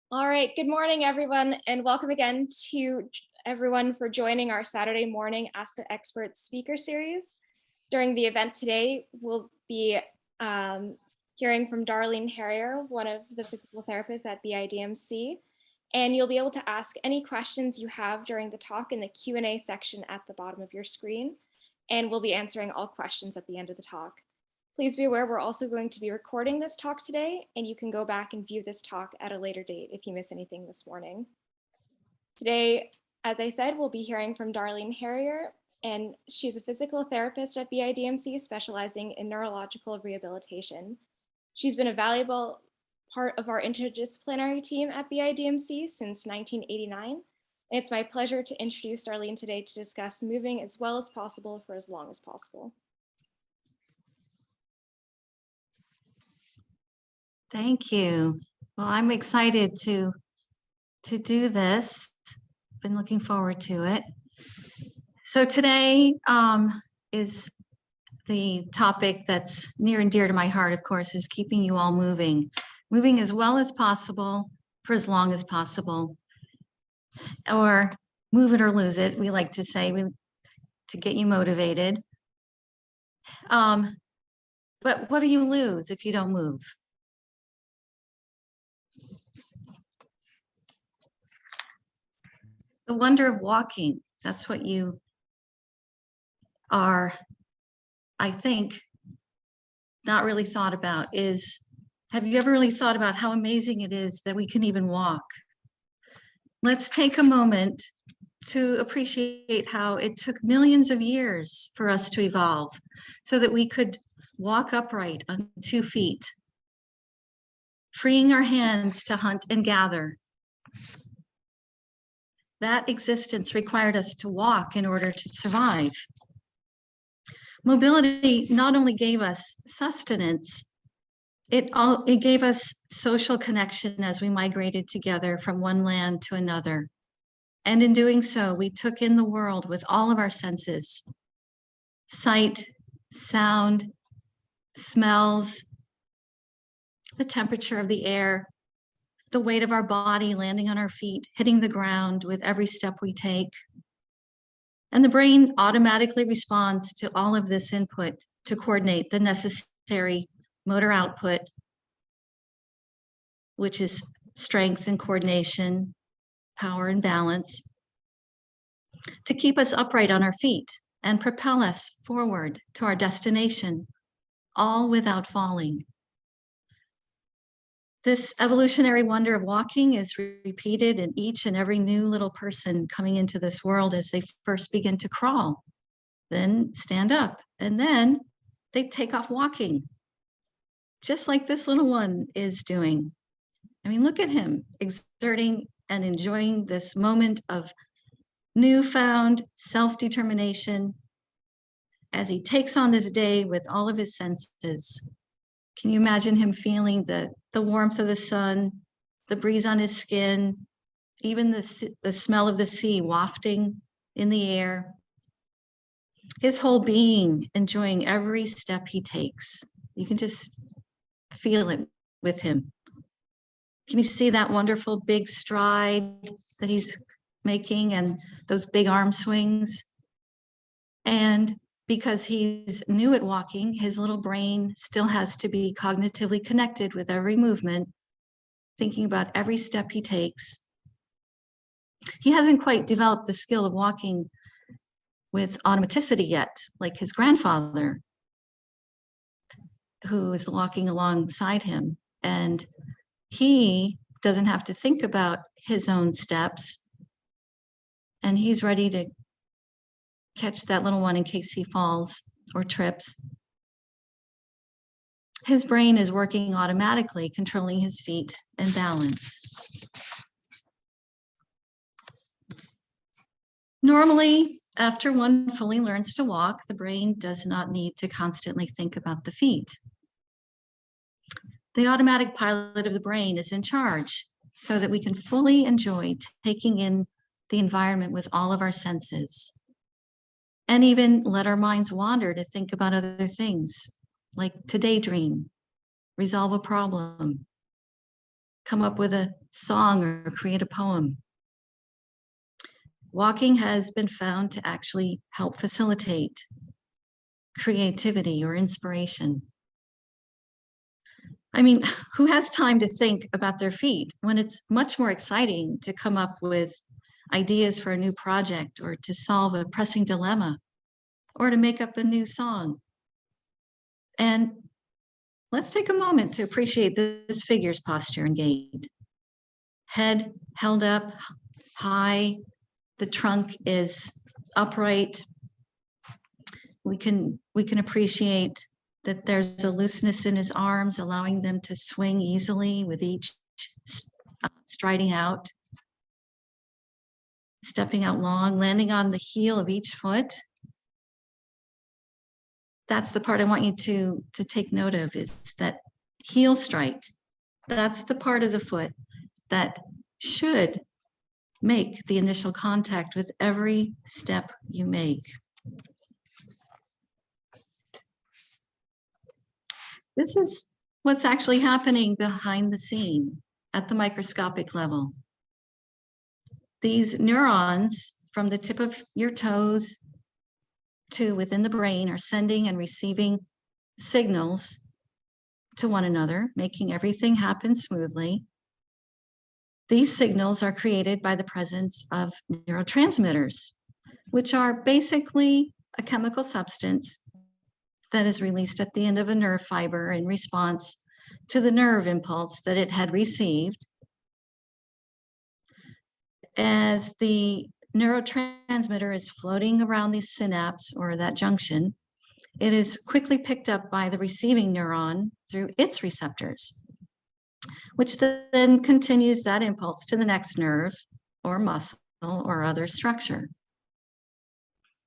All right, good morning, everyone, and welcome again to everyone for joining our Saturday morning Ask the Expert speaker series. During the event today, we'll be hearing from Darlene Harrier, one of the physical therapists at BIDMC, and you'll be able to ask any questions you have during the talk in the Q&A section at the bottom of your screen, and we'll be answering all questions at the end of the talk. Please be aware we're also going to be recording this talk today, and you can go back and view this talk at a later date if you miss anything this morning. Today, as I said, we'll be hearing from Darlene Harrier, and she's a physical therapist at BIDMC specializing in neurological rehabilitation. She's been a valuable part of our interdisciplinary team at BIDMC since 1989, and it's my pleasure to introduce Darlene today to discuss moving as well as possible for as long as possible. Thank you. Well, I'm excited to do this. Been looking forward to it. So today is the topic that's near and dear to my heart, of course, is keeping you all moving as well as possible for as long as possible, or move it or lose it. We like to say to get you motivated. But what do you lose if you don't move? The wonder of walking. That's what you are, I think, not really thought about is, have you ever really thought about how amazing it is that we can even walk? Let's take a moment to appreciate how it took millions of years for us to evolve so that we could walk upright on 2 feet, freeing our hands to hunt and gather. That existence required us to walk in order to survive. Mobility not only gave us sustenance, it gave us social connection as we migrated together from one land to another. And in doing so, we took in the world with all of our senses: sight, sound, smells, the temperature of the air, the weight of our body landing on our feet, hitting the ground with every step we take. And the brain automatically responds to all of this input to coordinate the necessary motor output, which is strength and coordination, power and balance, to keep us upright on our feet and propel us forward to our destination, all without falling. This evolutionary wonder of walking is repeated in each and every new little person coming into this world as they first begin to crawl, then stand up, and then they take off walking, just like this little one is doing. I mean, look at him exerting and enjoying this moment of newfound self-determination as he takes on this day with all of his senses. Can you imagine him feeling the warmth of the sun, the breeze on his skin, even the smell of the sea wafting in the air? His whole being enjoying every step he takes. You can just feel it with him. Can you see that wonderful big stride that he's making and those big arm swings? And because he's new at walking, his little brain still has to be cognitively connected with every movement, thinking about every step he takes. He hasn't quite developed the skill of walking with automaticity yet, like his grandfather, who is walking alongside him. And he doesn't have to think about his own steps, and he's ready to catch that little one in case he falls or trips. His brain is working automatically, controlling his feet and balance. Normally, after one fully learns to walk, the brain does not need to constantly think about the feet. The automatic pilot of the brain is in charge so that we can fully enjoy taking in the environment with all of our senses, and even let our minds wander to think about other things, like to daydream, resolve a problem, come up with a song or create a poem. Walking has been found to actually help facilitate creativity or inspiration. I mean, who has time to think about their feet when it's much more exciting to come up with ideas for a new project or to solve a pressing dilemma or to make up a new song? And let's take a moment to appreciate this figure's posture and gait. Head held up high, the trunk is upright. We can appreciate that there's a looseness in his arms, allowing them to swing easily with each striding out, stepping out long, landing on the heel of each foot. That's the part I want you to take note of, is that heel strike. That's the part of the foot that should make the initial contact with every step you make. This is what's actually happening behind the scene at the microscopic level. These neurons from the tip of your toes to within the brain are sending and receiving signals to one another, making everything happen smoothly. These signals are created by the presence of neurotransmitters, which are basically a chemical substance that is released at the end of a nerve fiber in response to the nerve impulse that it had received. As the neurotransmitter is floating around the synapse or that junction, it is quickly picked up by the receiving neuron through its receptors, which then continues that impulse to the next nerve or muscle or other structure.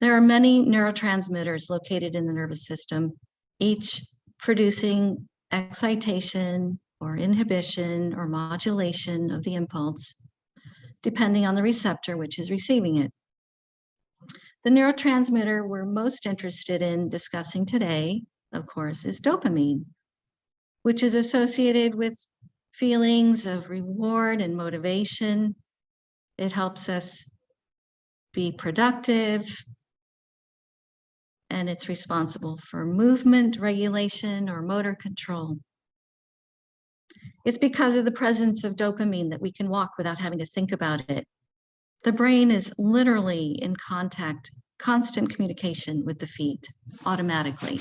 There are many neurotransmitters located in the nervous system, each producing excitation or inhibition or modulation of the impulse, depending on the receptor which is receiving it. The neurotransmitter we're most interested in discussing today, of course, is dopamine, which is associated with feelings of reward and motivation. It helps us be productive, and it's responsible for movement regulation or motor control. It's because of the presence of dopamine that we can walk without having to think about it. The brain is literally in contact, constant communication with the feet automatically.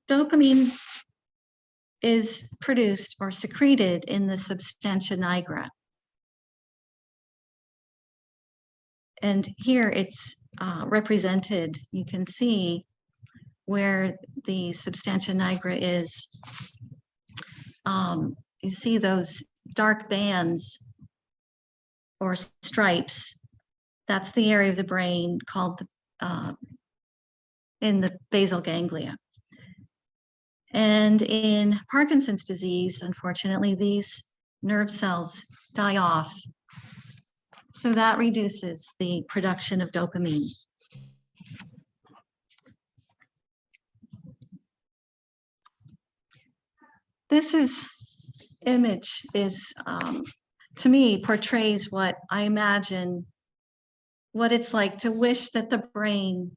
Dopamine is produced or secreted in the substantia nigra. And here it's represented. You can see where the substantia nigra is. You see those dark bands or stripes. That's the area of the brain called in the basal ganglia. And in Parkinson's disease, unfortunately, these nerve cells die off. So that reduces the production of dopamine. This image is, to me, portrays what I imagine what it's like to wish that the brain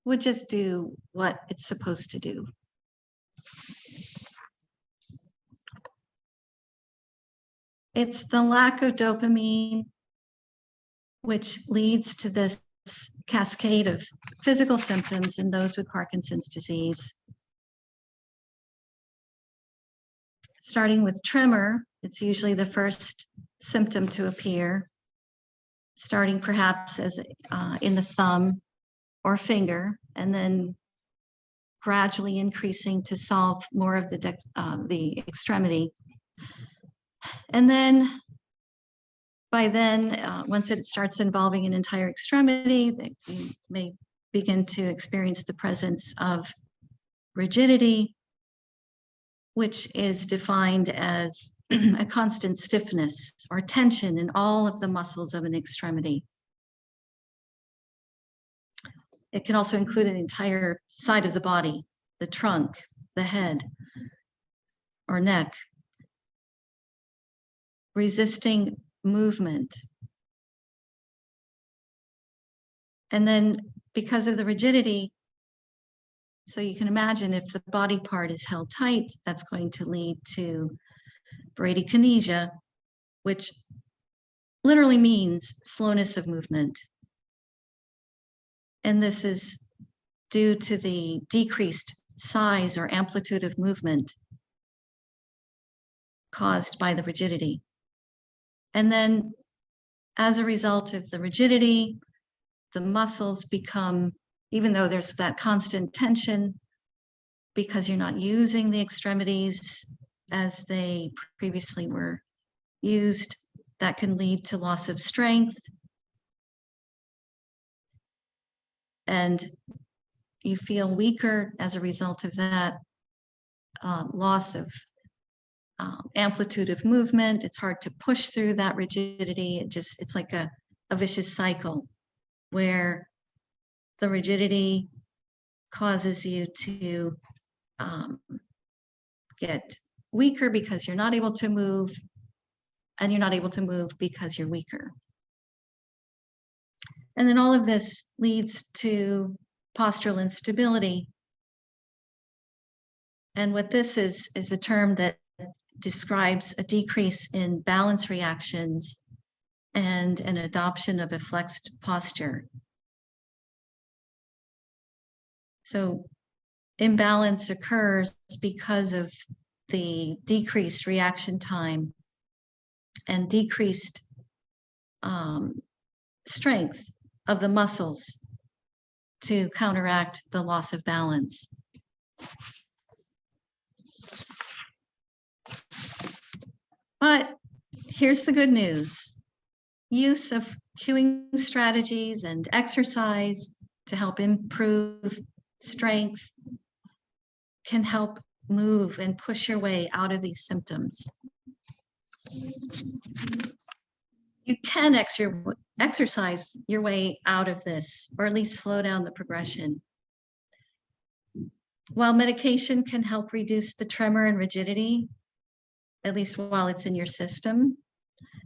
would just do what it's supposed to do. It's the lack of dopamine which leads to this cascade of physical symptoms in those with Parkinson's disease. Starting with tremor, it's usually the first symptom to appear, starting perhaps as in the thumb or finger, and then gradually increasing to solve more of the extremity. And then by then, once it starts involving an entire extremity, you may begin to experience the presence of rigidity, which is defined as a constant stiffness or tension in all of the muscles of an extremity. It can also include an entire side of the body, the trunk, the head, or neck. Resisting movement. And then because of the rigidity, so you can imagine if the body part is held tight, that's going to lead to bradykinesia, which literally means slowness of movement. And this is due to the decreased size or amplitude of movement caused by the rigidity. And then as a result of the rigidity, the muscles become, even though there's that constant tension, because you're not using the extremities as they previously were used, that can lead to loss of strength. And you feel weaker as a result of that loss of amplitude of movement. It's hard to push through that rigidity. It's like a vicious cycle where the rigidity causes you to get weaker because you're not able to move, and you're not able to move because you're weaker. And then all of this leads to postural instability. And what this is a term that describes a decrease in balance reactions and an adoption of a flexed posture. So imbalance occurs because of the decreased reaction time and decreased strength of the muscles to counteract the loss of balance. But here's the good news. Use of cueing strategies and exercise to help improve strength can help move and push your way out of these symptoms. You can exercise your way out of this, or at least slow down the progression. While medication can help reduce the tremor and rigidity, at least while it's in your system,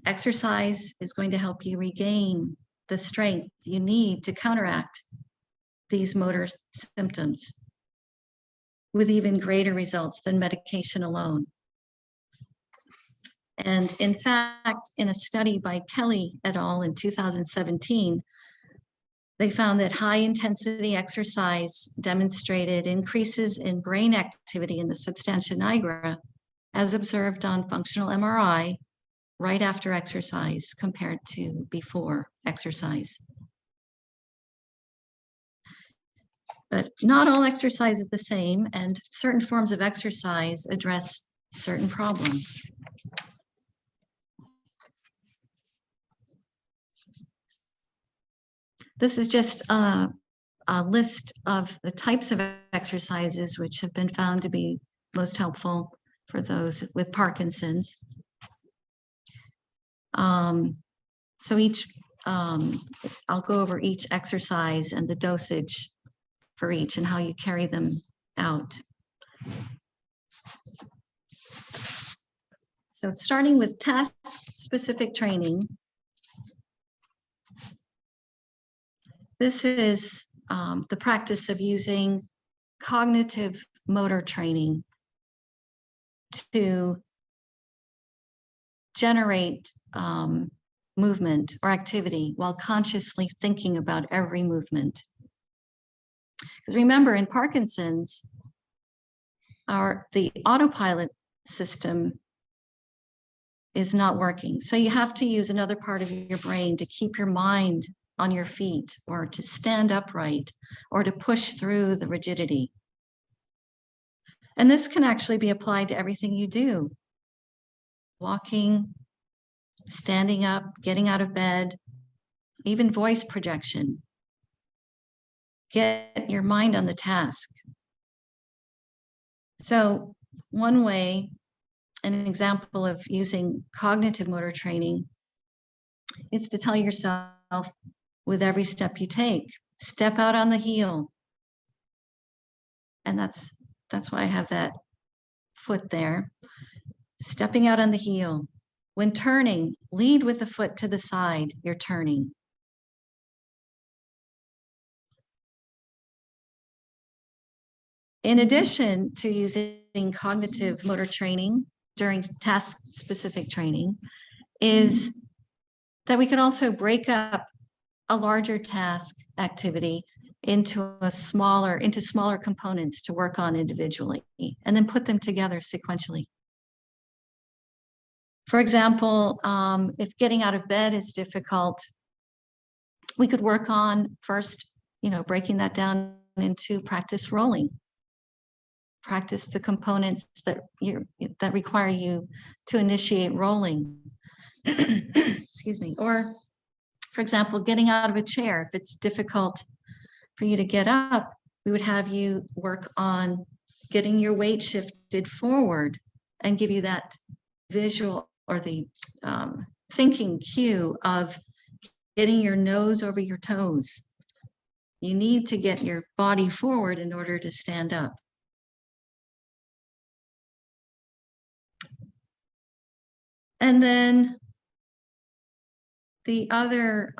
exercise is going to help you regain the strength you need to counteract these motor symptoms with even greater results than medication alone. And in fact, in a study by Kelly et al. In 2017, they found that high intensity exercise demonstrated increases in brain activity in the substantia nigra as observed on functional MRI right after exercise compared to before exercise. But not all exercise is the same, and certain forms of exercise address certain problems. This is just a list of the types of exercises which have been found to be most helpful for those with Parkinson's. So each, I'll go over each exercise and the dosage for each and how you carry them out. So it's starting with task-specific training. This is the practice of using cognitive motor training to generate movement or activity while consciously thinking about every movement. Because remember, in Parkinson's, the autopilot system is not working. So you have to use another part of your brain to keep your mind on your feet, or to stand upright, or to push through the rigidity. And this can actually be applied to everything you do. Walking, standing up, getting out of bed, even voice projection. Get your mind on the task. So one way, an example of using cognitive motor training is to tell yourself with every step you take, step out on the heel. And that's why I have that foot there. Stepping out on the heel. When turning, lead with the foot to the side, you're turning. In addition to using cognitive motor training during task-specific training, is that we can also break up a larger task activity into smaller components to work on individually, and then put them together sequentially. For example, if getting out of bed is difficult, we could work on first, breaking that down into practice rolling. Practice the components that require you to initiate rolling. Excuse me. Or, for example, getting out of a chair. If it's difficult for you to get up, we would have you work on getting your weight shifted forward and give you that visual or the thinking cue of getting your nose over your toes. You need to get your body forward in order to stand up. And then the other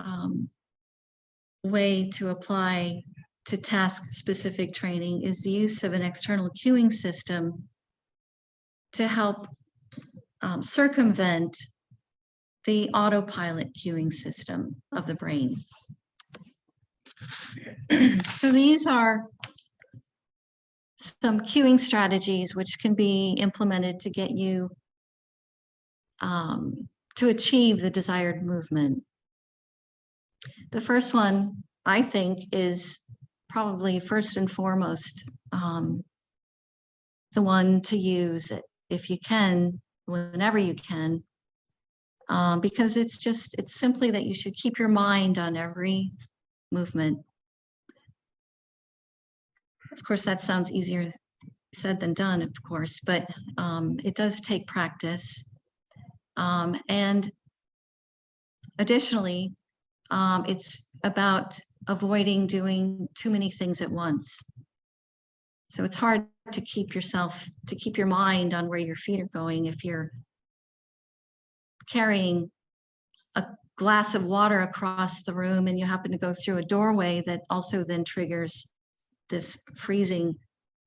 way to apply to task-specific training is the use of an external cueing system to help circumvent the autopilot cueing system of the brain. So these are some cueing strategies which can be implemented to get you to achieve the desired movement. The first one, I think, is probably first and foremost the one to use if you can, whenever you can, because it's simply that you should keep your mind on every movement. Of course, that sounds easier said than done, of course, but it does take practice. And additionally, it's about avoiding doing too many things at once. So it's hard to keep your mind on where your feet are going if you're carrying a glass of water across the room and you happen to go through a doorway that also then triggers this freezing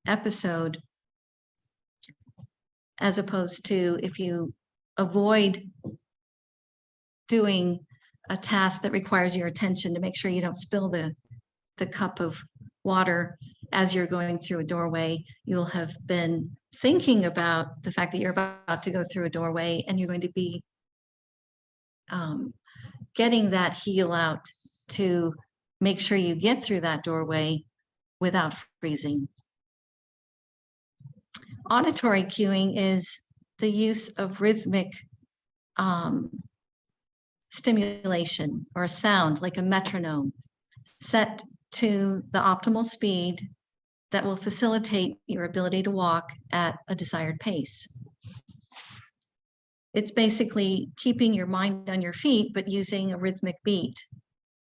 episode, as opposed to if you avoid doing a task that requires your attention to make sure you don't spill the cup of water as you're going through a doorway, you'll have been thinking about the fact that you're about to go through a doorway, and you're going to be getting that heel out to make sure you get through that doorway without freezing. Auditory cueing is the use of rhythmic stimulation or a sound like a metronome set to the optimal speed that will facilitate your ability to walk at a desired pace. It's basically keeping your mind on your feet, but using a rhythmic beat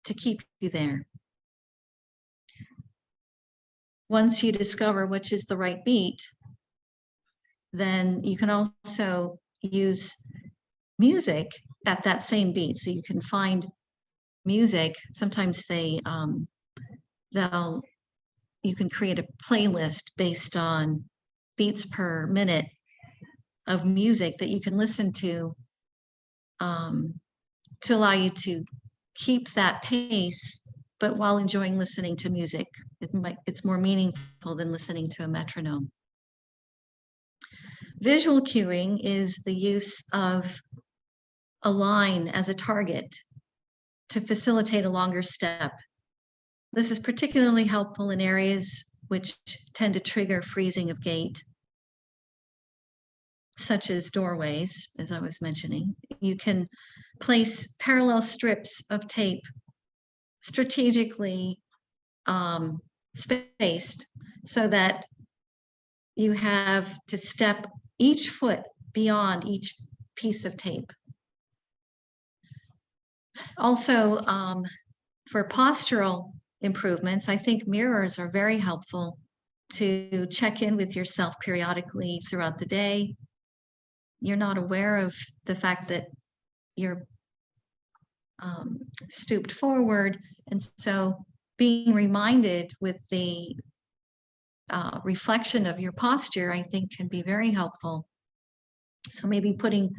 to keep you there. Once you discover which is the right beat, then you can also use music at that same beat. So you can find music. Sometimes you can create a playlist based on beats per minute of music that you can listen to allow you to keep that pace, but while enjoying listening to music. It's more meaningful than listening to a metronome. Visual cueing is the use of a line as a target to facilitate a longer step. This is particularly helpful in areas which tend to trigger freezing of gait, such as doorways, as I was mentioning. You can place parallel strips of tape strategically spaced so that you have to step each foot beyond each piece of tape. Also, for postural improvements. I think mirrors are very helpful to check in with yourself periodically throughout the day. You're not aware of the fact that you're stooped forward. And so being reminded with the reflection of your posture, I think can be very helpful. So maybe putting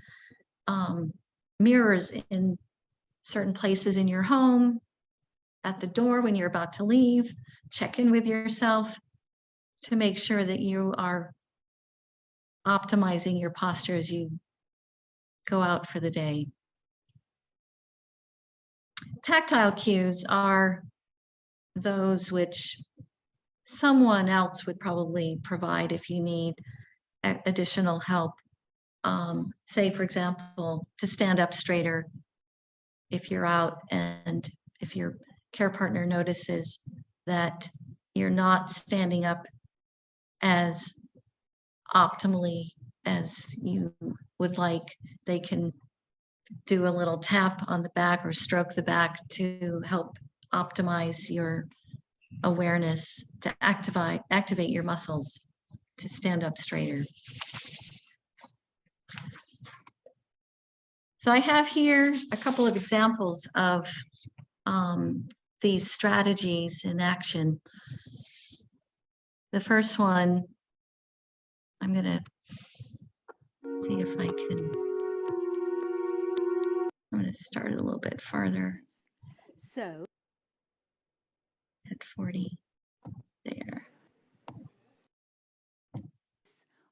mirrors in certain places in your home, at the door when you're about to leave, check in with yourself to make sure that you are optimizing your posture as you go out for the day. Tactile cues are those which someone else would probably provide if you need additional help. Say, for example, to stand up straighter if you're out and if your care partner notices that you're not standing up as optimally as you would like, they can do a little tap on the back or stroke the back to help optimize your awareness, to activate your muscles to stand up straighter. So I have here a couple of examples of these strategies in action. The first one, I'm going to see if I can, I'm going to start a little bit farther. So, At 40, there.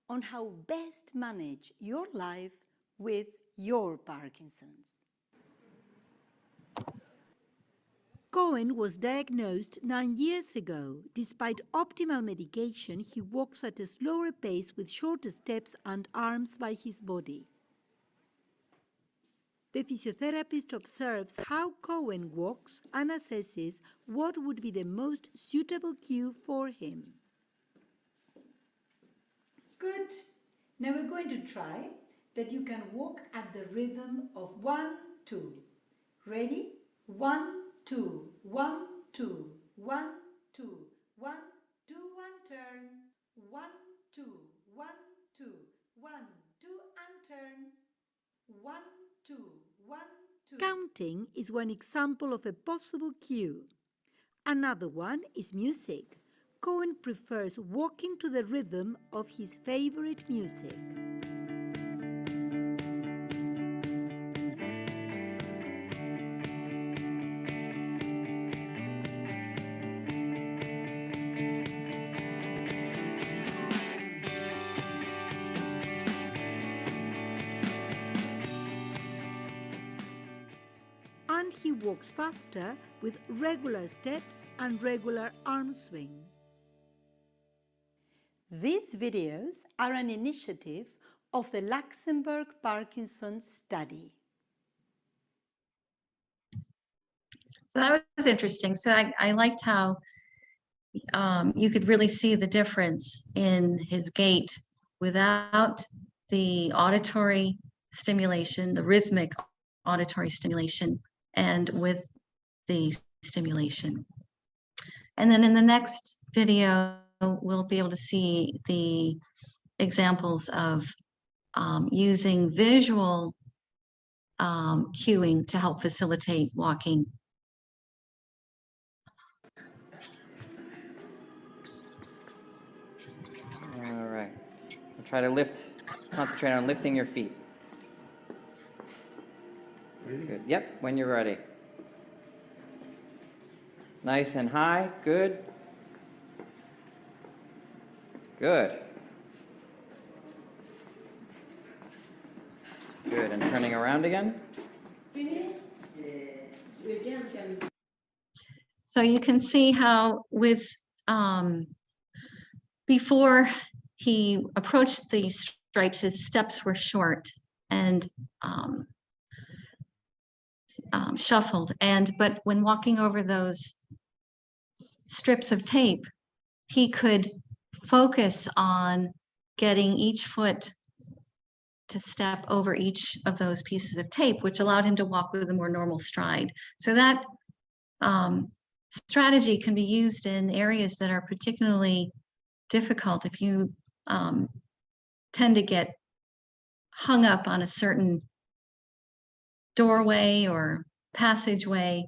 on how best manage your life with your Parkinson's. Cohen was diagnosed 9 years ago. Despite optimal medication, he walks at a slower pace with shorter steps and arms by his body. The physiotherapist observes how Cohen walks and assesses what would be the most suitable cue for him. Good. Now we're going to try that you can walk at the rhythm of 1, 2. Ready? 1, 2, 1, 2, 1, 2, 1, do one turn. 1, 2, 1, 2, 1, 2 and turn. 1, 2, 1, 2. Counting is one example of a possible cue. Another one is music. Cohen prefers walking to the rhythm of his favorite music. And he walks faster with regular steps and regular arm swing. These videos are an initiative of the Luxembourg Parkinson's Study. So that was interesting. So I liked how you could really see the difference in his gait without the auditory stimulation, the rhythmic auditory stimulation, and with the stimulation. And then in the next video, we'll be able to see the examples of using visual cueing to help facilitate walking. All right. We'll try to concentrate on lifting your feet. Good. Yep, when you're ready. Nice and high. Good. Good. Good. And turning around again. So you can see how with before he approached the stripes, his steps were short and shuffled. But when walking over those strips of tape, he could focus on getting each foot to step over each of those pieces of tape, which allowed him to walk with a more normal stride. So that strategy can be used in areas that are particularly difficult. If you tend to get hung up on a certain doorway or passageway,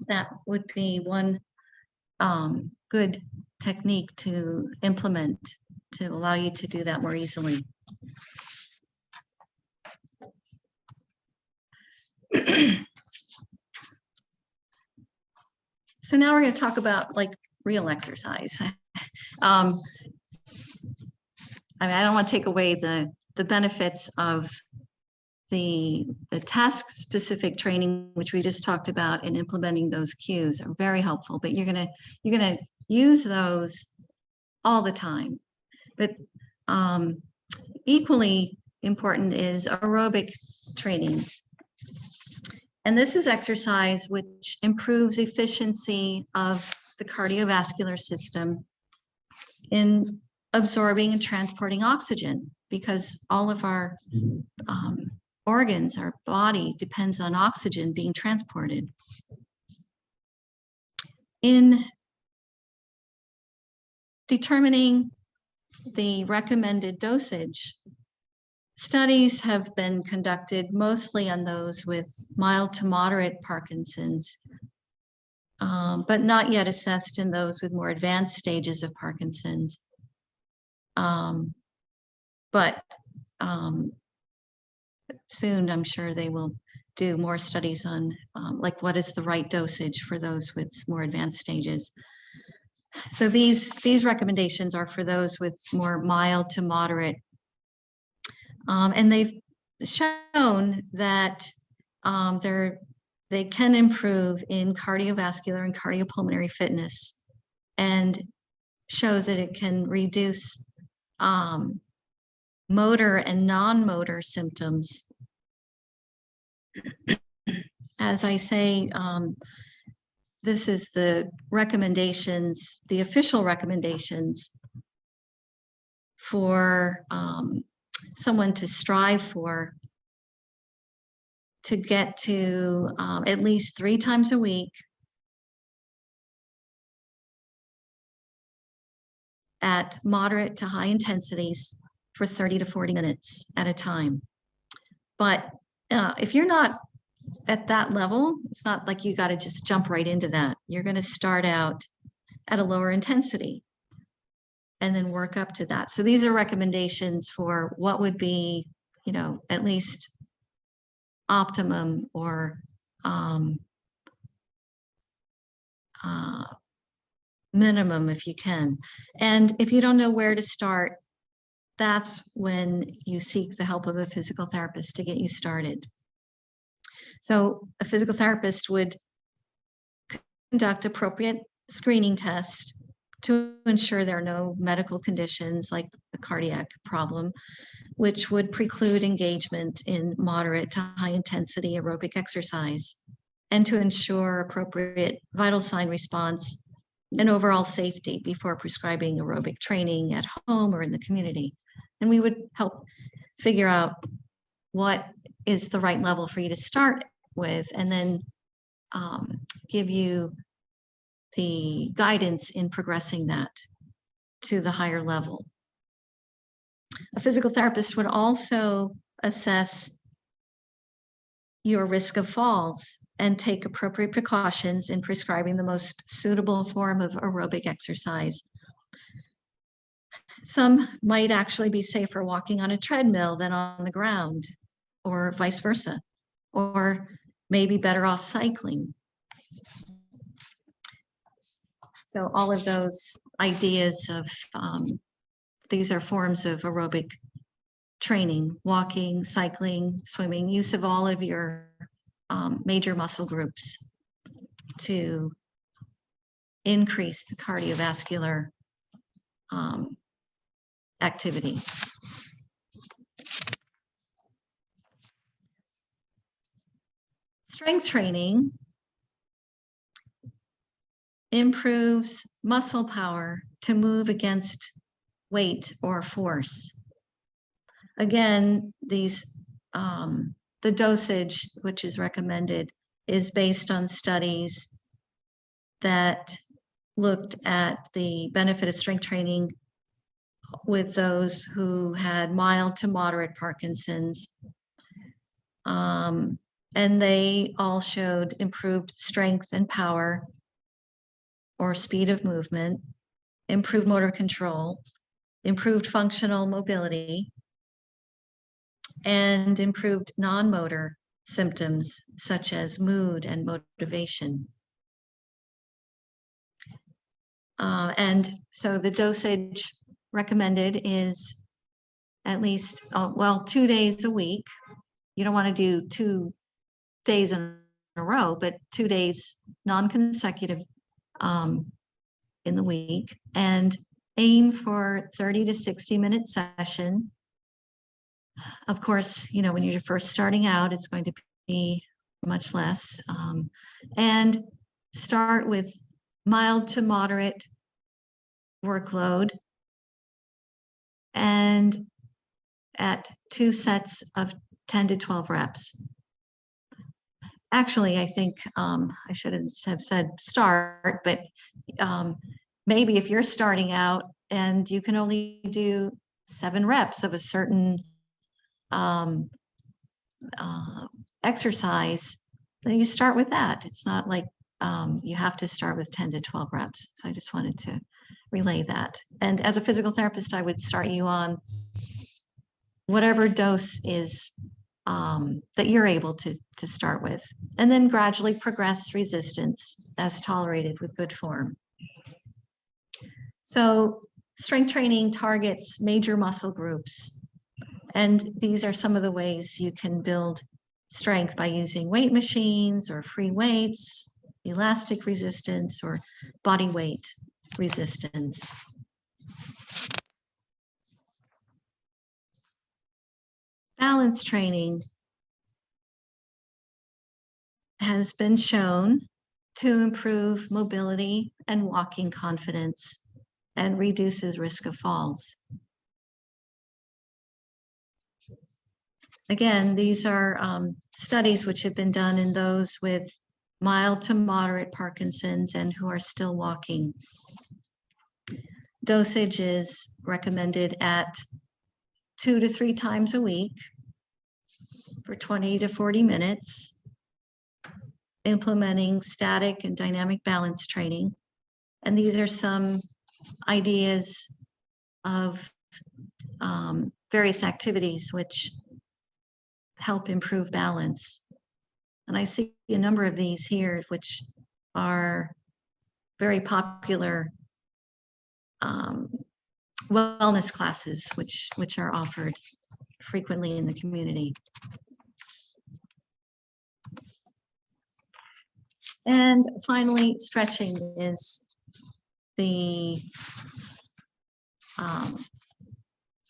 that would be one good technique to implement to allow you to do that more easily. So now we're going to talk about like real exercise. I mean, I don't want to take away the benefits of the task-specific training, which we just talked about, and implementing those cues are very helpful. But you're gonna use those all the time. But equally important is aerobic training. And this is exercise which improves efficiency of the cardiovascular system in absorbing and transporting oxygen, because all of our organs, our body depends on oxygen being transported. In determining the recommended dosage, studies have been conducted mostly on those with mild to moderate Parkinson's, but not yet assessed in those with more advanced stages of Parkinson's. But soon, I'm sure they will do more studies on like what is the right dosage for those with more advanced stages. So these recommendations are for those with more mild to moderate. And they've shown that they can improve in cardiovascular and cardiopulmonary fitness, and shows that it can reduce motor and non-motor symptoms. As I say, this is the recommendations, the official recommendations for someone to strive for, to get to at least 3 times a week at moderate to high intensities for 30 to 40 minutes at a time. But if you're not at that level, it's not like you got to just jump right into that. You're going to start out at a lower intensity and then work up to that. So these are recommendations for what would be, you know, at least optimum or minimum if you can. And if you don't know where to start, that's when you seek the help of a physical therapist to get you started. So a physical therapist would conduct appropriate screening tests to ensure there are no medical conditions like a cardiac problem, which would preclude engagement in moderate to high intensity aerobic exercise, and to ensure appropriate vital sign response and overall safety before prescribing aerobic training at home or in the community. And we would help figure out what is the right level for you to start with, and then give you the guidance in progressing that to the higher level. A physical therapist would also assess your risk of falls and take appropriate precautions in prescribing the most suitable form of aerobic exercise. Some might actually be safer walking on a treadmill than on the ground, or vice versa, or maybe better off cycling. So all of those ideas of, these are forms of aerobic training: walking, cycling, swimming, use of all of your major muscle groups to increase the cardiovascular activity. Strength training improves muscle power to move against weight or force. Again, these the dosage which is recommended is based on studies that looked at the benefit of strength training with those who had mild to moderate Parkinson's. And they all showed improved strength and power or speed of movement, improved motor control, improved functional mobility, and improved non-motor symptoms such as mood and motivation. And so the dosage recommended is at least, 2 days a week. You don't want to do 2 days in a row, but 2 days non-consecutive in the week, and aim for 30 to 60-minute session. Of course, when you're first starting out, it's going to be much less. And start with mild to moderate workload and at 2 sets of 10 to 12 reps. Actually, I think I should have said start, but maybe if you're starting out and you can only do 7 reps of a certain exercise, then you start with that. It's not like you have to start with 10 to 12 reps. So I just wanted to relay that. And as a physical therapist, I would start you on whatever dose is that you're able to start with, and then gradually progress resistance as tolerated with good form. So strength training targets major muscle groups, and these are some of the ways you can build strength by using weight machines or free weights, elastic resistance, or body weight resistance. Balance training has been shown to improve mobility and walking confidence and reduces risk of falls. Again, these are studies which have been done in those with mild to moderate Parkinson's and who are still walking. Dosage is recommended at 2 to 3 times a week for 20 to 40 minutes, implementing static and dynamic balance training. And these are some ideas of various activities which help improve balance. And I see a number of these here, which are very popular wellness classes, which are offered frequently in the community. And finally, stretching is the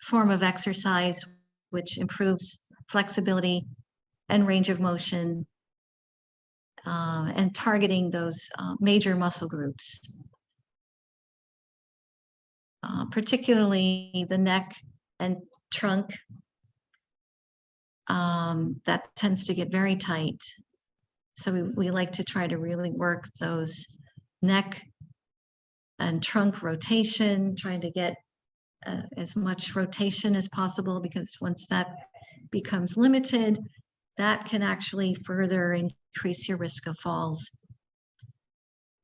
form of exercise which improves flexibility and range of motion, and targeting those major muscle groups, particularly the neck and trunk. That tends to get very tight. So we like to try to really work those neck and trunk rotation, trying to get as much rotation as possible, because once that becomes limited, that can actually further increase your risk of falls.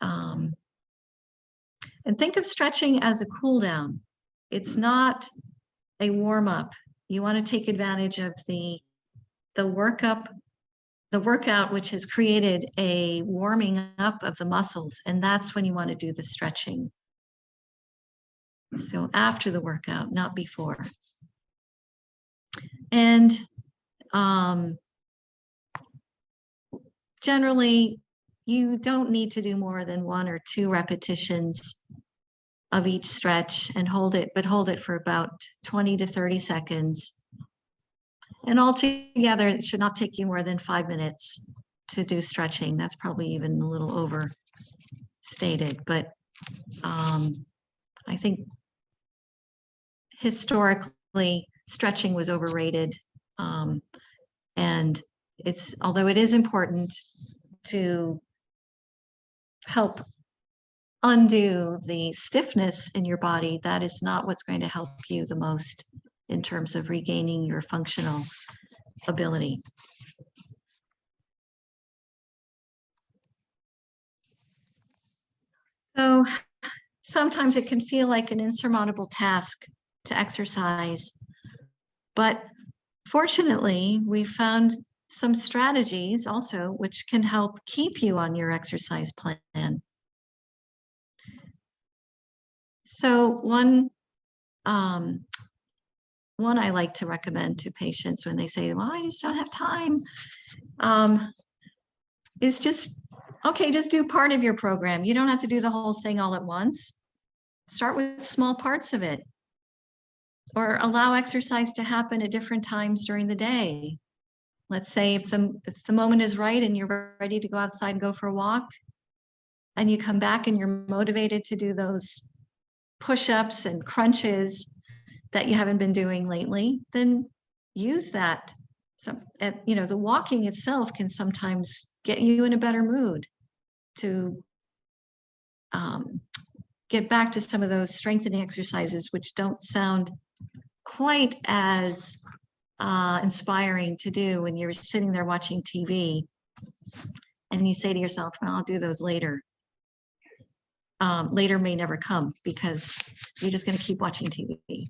And think of stretching as a cool down. It's not a warm up. You want to take advantage of the workout which has created a warming up of the muscles, and that's when you want to do the stretching. So after the workout, not before. And generally, you don't need to do more than 1 or 2 repetitions of each stretch and hold it for about 20 to 30 seconds. And altogether, it should not take you more than 5 minutes to do stretching. That's probably even a little overstated, but I think historically stretching was overrated. And although it is important to help undo the stiffness in your body, that is not what's going to help you the most in terms of regaining your functional ability. So sometimes it can feel like an insurmountable task to exercise, but fortunately, we found some strategies also which can help keep you on your exercise plan. So one I like to recommend to patients when they say, well, I just don't have time, is just, okay, just do part of your program. You don't have to do the whole thing all at once. Start with small parts of it, or allow exercise to happen at different times during the day. Let's say if the moment is right and you're ready to go outside and go for a walk, and you come back and you're motivated to do those push-ups and crunches that you haven't been doing lately, then use that. So, you know, the walking itself can sometimes get you in a better mood to get back to some of those strengthening exercises, which don't sound quite as inspiring to do when you're sitting there watching TV and you say to yourself, well, I'll do those later. Later may never come because you're just going to keep watching TV.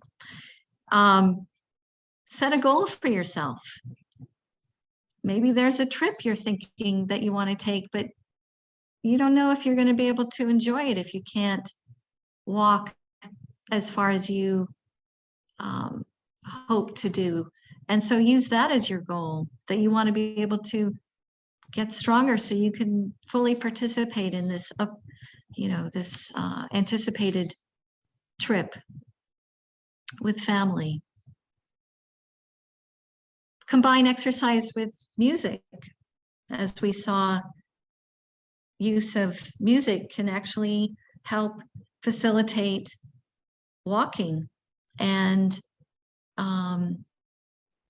Set a goal for yourself. Maybe there's a trip you're thinking that you want to take, but you don't know if you're going to be able to enjoy it if you can't walk as far as you hope to do. And so use that as your goal, that you want to be able to get stronger so you can fully participate in this, this anticipated trip with family. Combine exercise with music. As we saw, use of music can actually help facilitate walking, and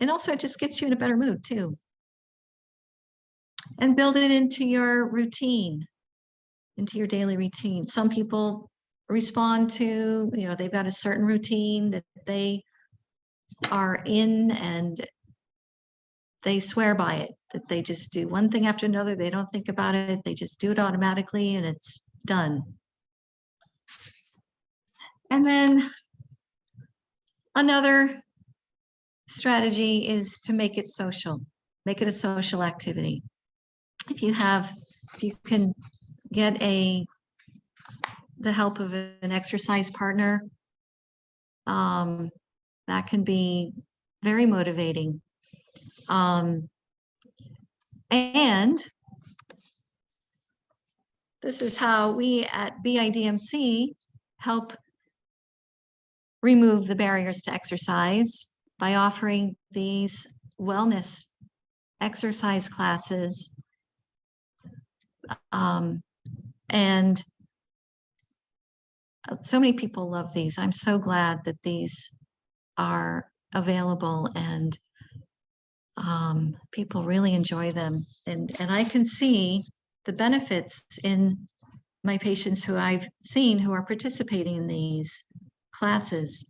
also it just gets you in a better mood too. And build it into your routine, into your daily routine. Some people respond to, they've got a certain routine that they are in and they swear by it, that they just do one thing after another. They don't think about it. They just do it automatically and it's done. And then another strategy is to make it social, make it a social activity. If you can get the help of an exercise partner, that can be very motivating. And this is how we at BIDMC help remove the barriers to exercise by offering these wellness exercise classes. And so many people love these. I'm so glad that these are available and people really enjoy them. And I can see the benefits in my patients who I've seen who are participating in these classes.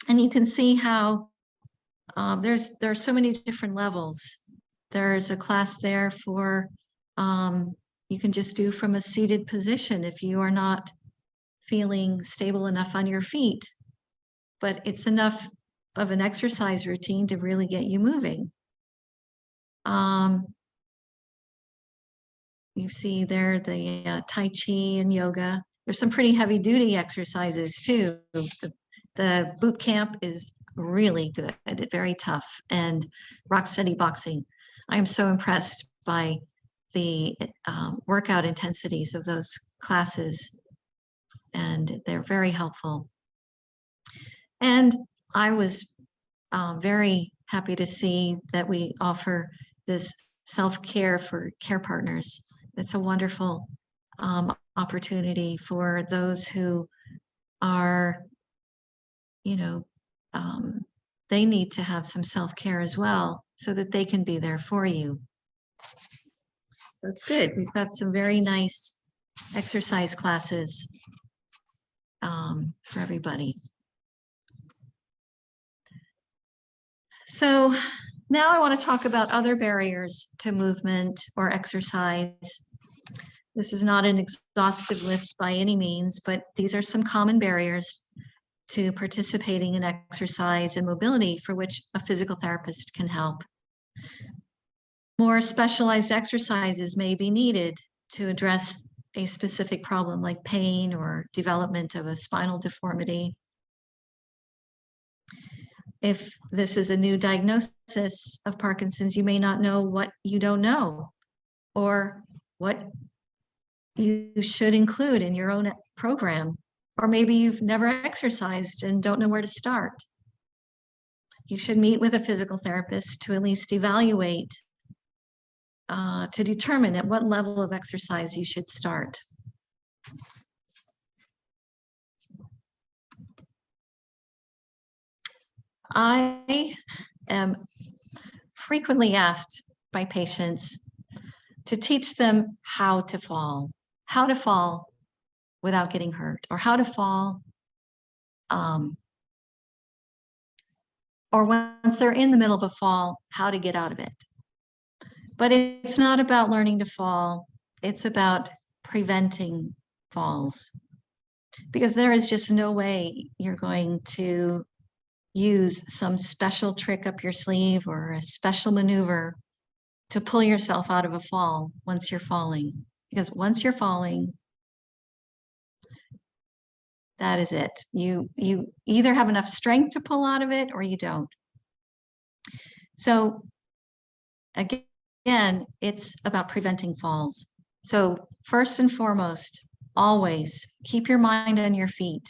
And you can see how there are so many different levels. There's a class there for you can just do from a seated position if you are not feeling stable enough on your feet, but it's enough of an exercise routine to really get you moving. You see there the Tai Chi and yoga. There's some pretty heavy duty exercises too. The boot camp is really good, very tough, and rock steady boxing. I'm so impressed by the workout intensities of those classes, and they're very helpful. And I was very happy to see that we offer this self-care for care partners. It's a wonderful opportunity for those who are, they need to have some self-care as well so that they can be there for you. So it's good. We've got some very nice exercise classes for everybody. So now I want to talk about other barriers to movement or exercise. This is not an exhaustive list by any means, but these are some common barriers to participating in exercise and mobility for which a physical therapist can help. More specialized exercises may be needed to address a specific problem like pain or development of a spinal deformity. If this is a new diagnosis of Parkinson's, you may not know what you don't know or what you should include in your own program. Or maybe you've never exercised and don't know where to start. You should meet with a physical therapist to at least evaluate, to determine at what level of exercise you should start. I am frequently asked by patients to teach them how to fall without getting hurt, or how to fall, or once they're in the middle of a fall, how to get out of it. But it's not about learning to fall, it's about preventing falls. Because there is just no way you're going to use some special trick up your sleeve or a special maneuver to pull yourself out of a fall once you're falling. Because once you're falling, that is it. You either have enough strength to pull out of it or you don't. So again, it's about preventing falls. So first and foremost, always keep your mind on your feet.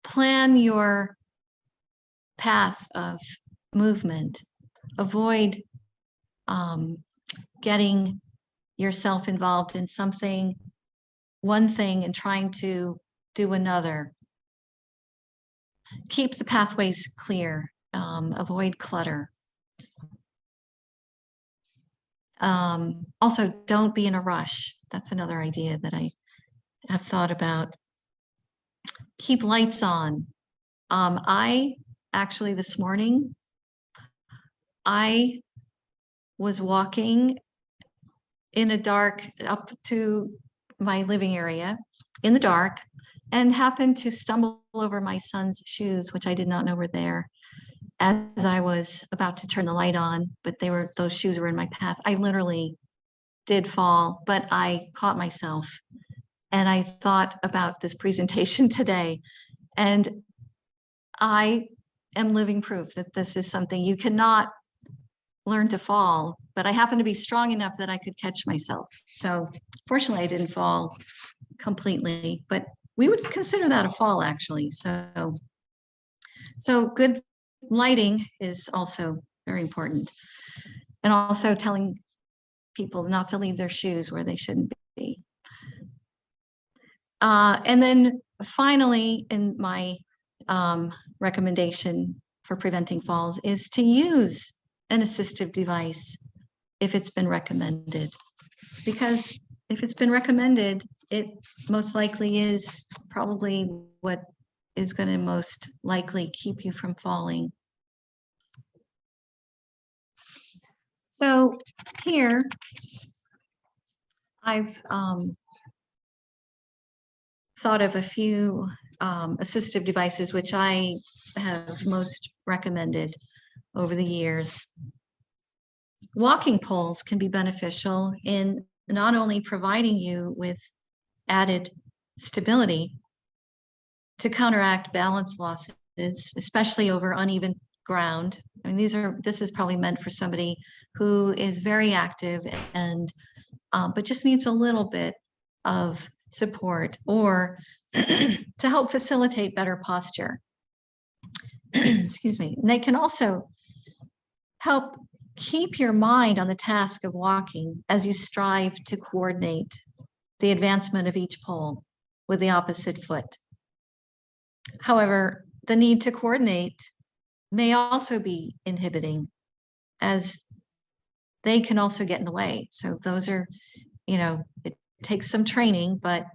Plan your path of movement. Avoid getting yourself involved in one thing and trying to do another. Keep the pathways clear. Avoid clutter. Also, don't be in a rush. That's another idea that I have thought about. Keep lights on. I actually this morning, I was walking in a dark up to my living area in the dark and happened to stumble over my son's shoes, which I did not know were there, as I was about to turn the light on, but those shoes were in my path. I literally did fall, but I caught myself and I thought about this presentation today, and I am living proof that this is something you cannot learn to fall, but I happen to be strong enough that I could catch myself. So fortunately I didn't fall completely, but we would consider that a fall actually. So good lighting is also very important. And also telling people not to leave their shoes where they shouldn't be. And then finally, in my recommendation for preventing falls is to use an assistive device if it's been recommended. Because if it's been recommended, it most likely is probably what is going to most likely keep you from falling. So here, I've thought of a few assistive devices which I have most recommended over the years. Walking poles can be beneficial in not only providing you with added stability to counteract balance losses, especially over uneven ground. I mean, this is probably meant for somebody who is very active and but just needs a little bit of support, or to help facilitate better posture. Excuse me. And they can also help keep your mind on the task of walking as you strive to coordinate the advancement of each pole with the opposite foot. However, the need to coordinate may also be inhibiting, as they can also get in the way. So those are, takes some training, but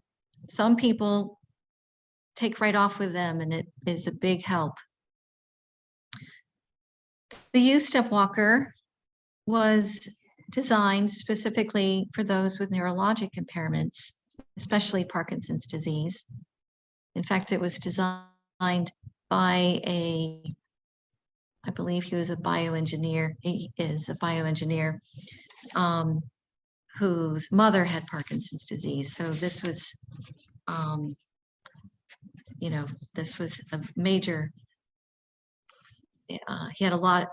some people take right off with them, and it is a big help. The U-step walker was designed specifically for those with neurologic impairments, especially Parkinson's disease. In fact, it was designed by I believe he was a bioengineer. He is a bioengineer whose mother had Parkinson's disease. So this was, this was a major, he had a lot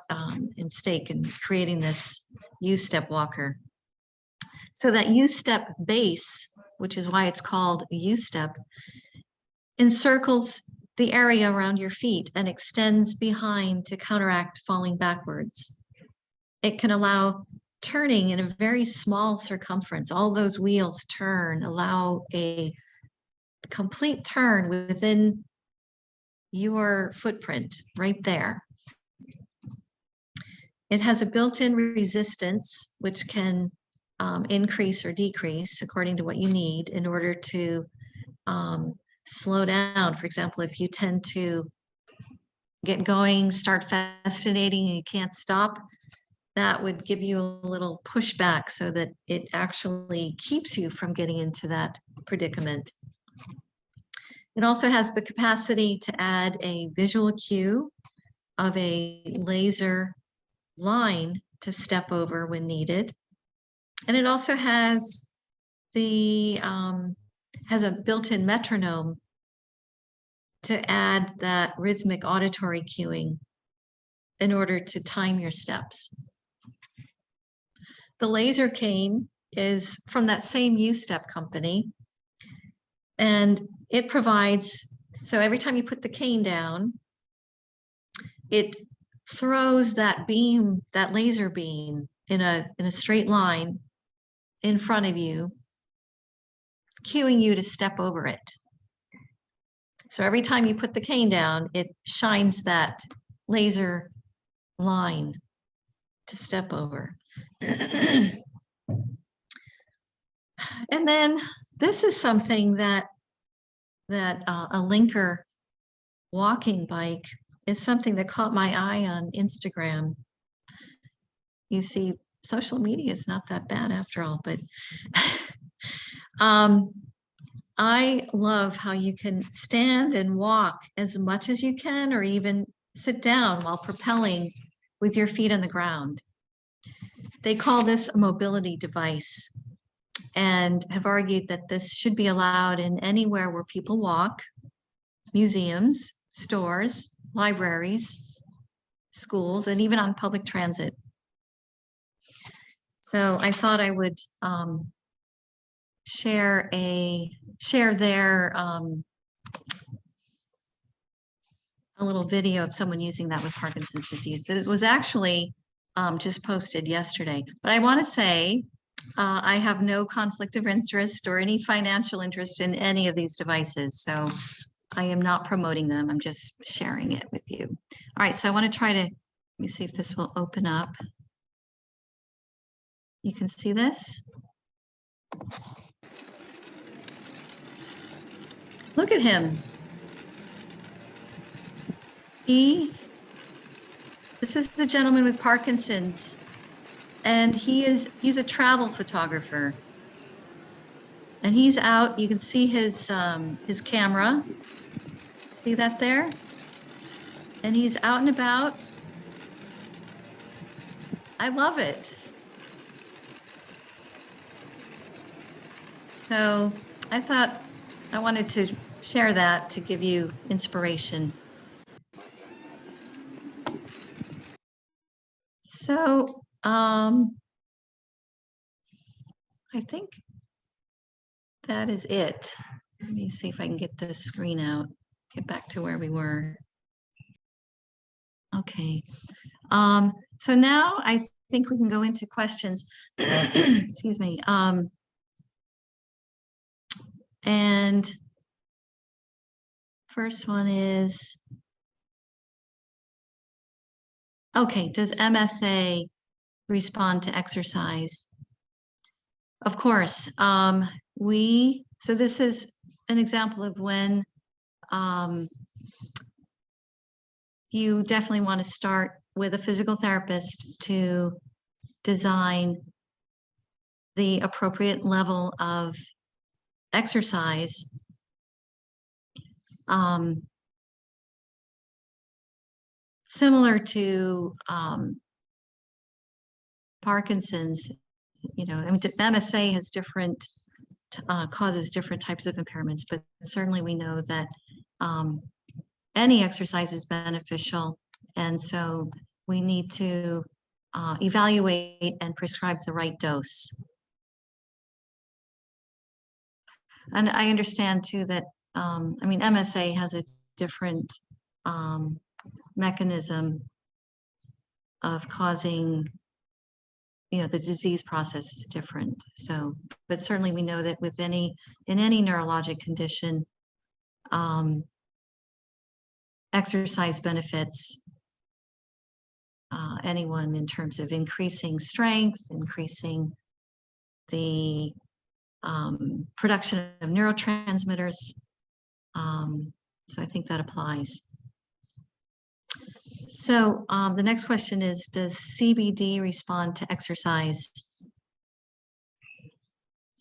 in stake in creating this U-step walker. So that U-step base, which is why it's called a U-step, encircles the area around your feet and extends behind to counteract falling backwards. It can allow turning in a very small circumference. All those wheels turn, allow a complete turn within your footprint right there. It has a built-in resistance, which can increase or decrease according to what you need in order to slow down. For example, if you tend to get going, start fascinating, and you can't stop, that would give you a little pushback so that it actually keeps you from getting into that predicament. It also has the capacity to add a visual cue of a laser line to step over when needed. And it also has has a built-in metronome to add that rhythmic auditory cueing in order to time your steps. The laser cane is from that same U-step company, and it provides, so every time you put the cane down, it throws that beam, that laser beam, in a straight line in front of you, cueing you to step over it. So every time you put the cane down, it shines that laser line to step over. And then this is something that a linker walking bike is something that caught my eye on Instagram. You see, social media is not that bad after all, but I love how you can stand and walk as much as you can, or even sit down while propelling with your feet on the ground. They call this a mobility device and have argued that this should be allowed in anywhere where people walk: museums, stores, libraries, schools, and even on public transit. So I thought I would share their a little video of someone using that with Parkinson's disease. That it was actually just posted yesterday. But I want to say I have no conflict of interest or any financial interest in any of these devices. So I am not promoting them. I'm just sharing it with you. All right, so I want to try to, let me see if this will open up. You can see this. Look at him. This is the gentleman with Parkinson's, and he's a travel photographer. And he's out, you can see his camera. See that there? And he's out and about. I love it. So I thought I wanted to share that to give you inspiration. So I think that is it. Let me see if I can get this screen out, get back to where we were. Okay. So now I think we can go into questions. Excuse me. And first one is, okay, does MSA respond to exercise? Of course, so this is an example of when you definitely want to start with a physical therapist to design the appropriate level of exercise. Similar to Parkinson's, you know, I mean, MSA has different, causes different types of impairments, but certainly we know that any exercise is beneficial. And so we need to evaluate and prescribe the right dose. And I understand too that, I mean, MSA has a different mechanism of causing, you know, the disease process is different. So, but certainly we know that with in any neurologic condition, exercise benefits anyone in terms of increasing strength, increasing the production of neurotransmitters. So I think that applies. So the next question is, does CBD respond to exercise?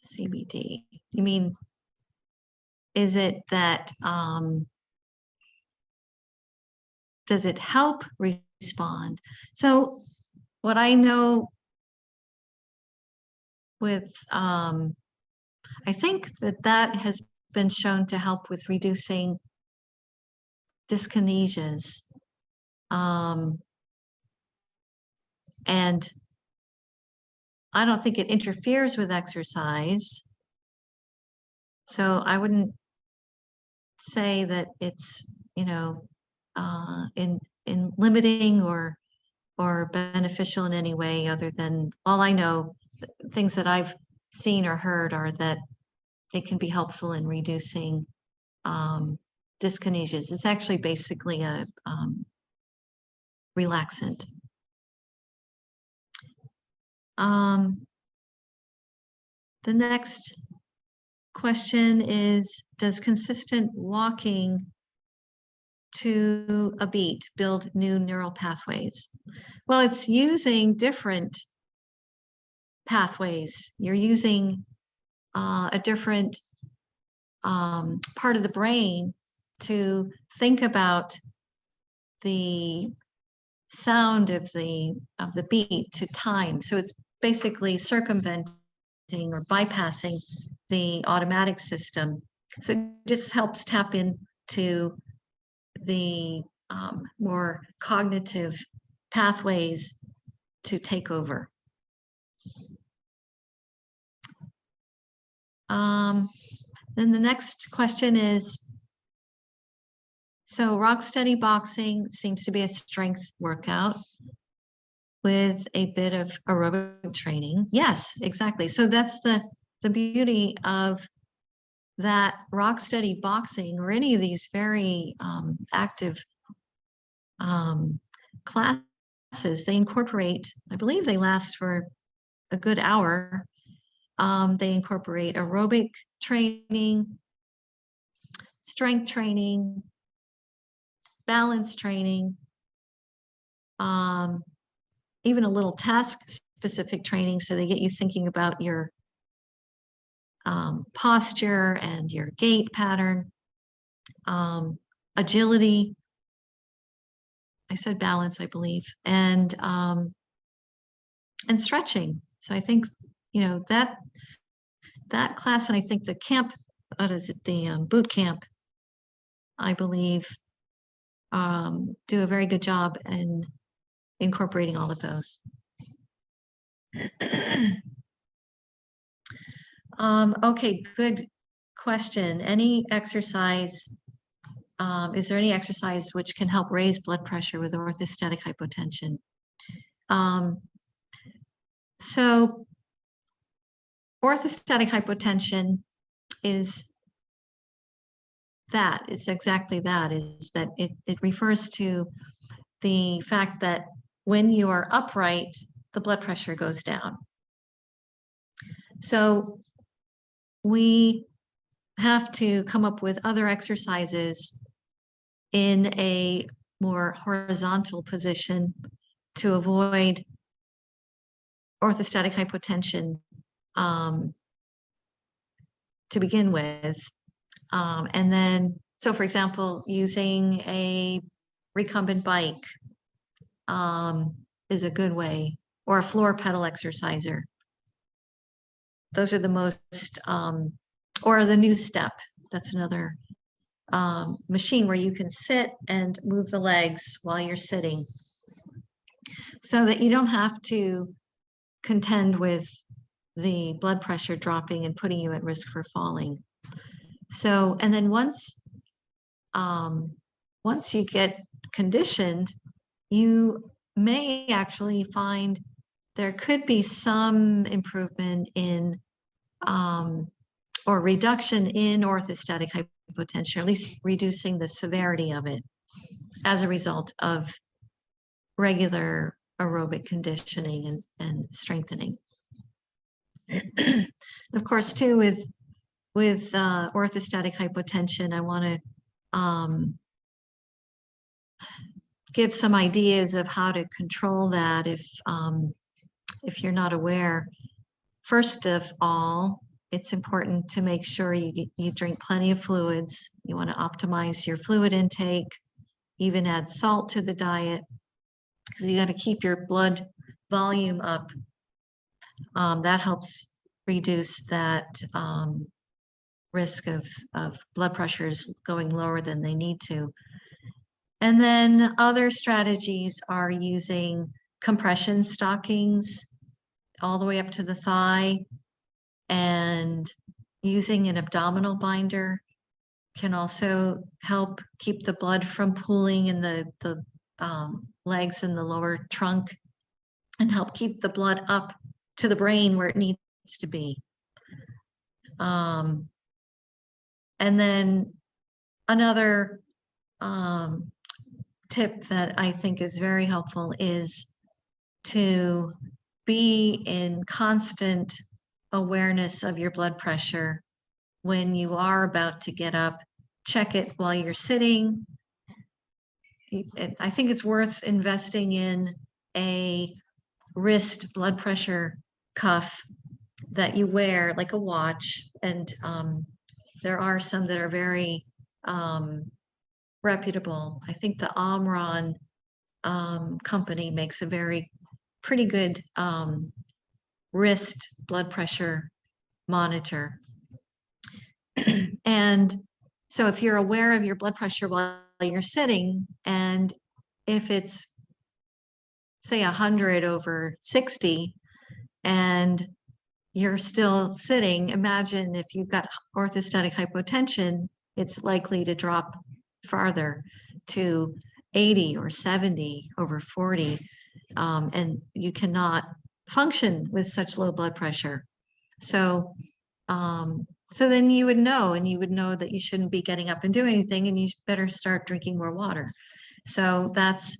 CBD, you mean, is it that, does it help respond? So what I know with, I think that has been shown to help with reducing dyskinesias. And I don't think it interferes with exercise. So I wouldn't say that it's, you know, in limiting or beneficial in any way, other than, all I know, things that I've seen or heard are that it can be helpful in reducing dyskinesias. It's actually basically a relaxant. The next question is, does consistent walking to a beat build new neural pathways? Well, it's using different pathways. You're using a different part of the brain to think about the sound of the beat to time. So it's basically circumventing or bypassing the automatic system. So it just helps tap into the more cognitive pathways to take over. Then the next question is, so rock steady boxing seems to be a strength workout with a bit of aerobic training. Yes, exactly. So that's the beauty of that rock steady boxing, or any of these very active classes. They incorporate, I believe they last for a good hour. They incorporate aerobic training, strength training, balance training, even a little task-specific training, so they get you thinking about your posture and your gait pattern, agility. I said balance, I believe, and stretching. So I think, you know, that class, and I think the camp, what is it, the boot camp, I believe, do a very good job in incorporating all of those. Okay, good question. Any exercise, is there any exercise which can help raise blood pressure with orthostatic hypotension? So orthostatic hypotension is that, it's exactly that, is that it refers to the fact that when you are upright, the blood pressure goes down. So we have to come up with other exercises in a more horizontal position to avoid orthostatic hypotension to begin with. And then, so for example, using a recumbent bike is a good way, or a floor pedal exerciser. Those are the most, or the new step. That's another machine where you can sit and move the legs while you're sitting, so that you don't have to contend with the blood pressure dropping and putting you at risk for falling. So, and then once you get conditioned, you may actually find there could be some improvement in or reduction in orthostatic hypotension, or at least reducing the severity of it as a result of regular aerobic conditioning and strengthening. Of course, too, with orthostatic hypotension, I want to give some ideas of how to control that if you're not aware. First of all, it's important to make sure you drink plenty of fluids. You want to optimize your fluid intake, even add salt to the diet, because you got to keep your blood volume up. That helps reduce that risk of blood pressures going lower than they need to. And then other strategies are using compression stockings all the way up to the thigh, and using an abdominal binder can also help keep the blood from pooling in the legs and the lower trunk, and help keep the blood up to the brain where it needs to be. And then another tip that I think is very helpful is to be in constant awareness of your blood pressure when you are about to get up. Check it while you're sitting. I think it's worth investing in a wrist blood pressure cuff that you wear, like a watch, and there are some that are very reputable. I think the Omron company makes a pretty good wrist blood pressure monitor. And so if you're aware of your blood pressure while you're sitting, and if it's say 100/60 and you're still sitting, imagine if you've got orthostatic hypotension, it's likely to drop farther to 80 or 70/40, and you cannot function with such low blood pressure. So so then you would know, and you would know that you shouldn't be getting up and doing anything, and you better start drinking more water. So that's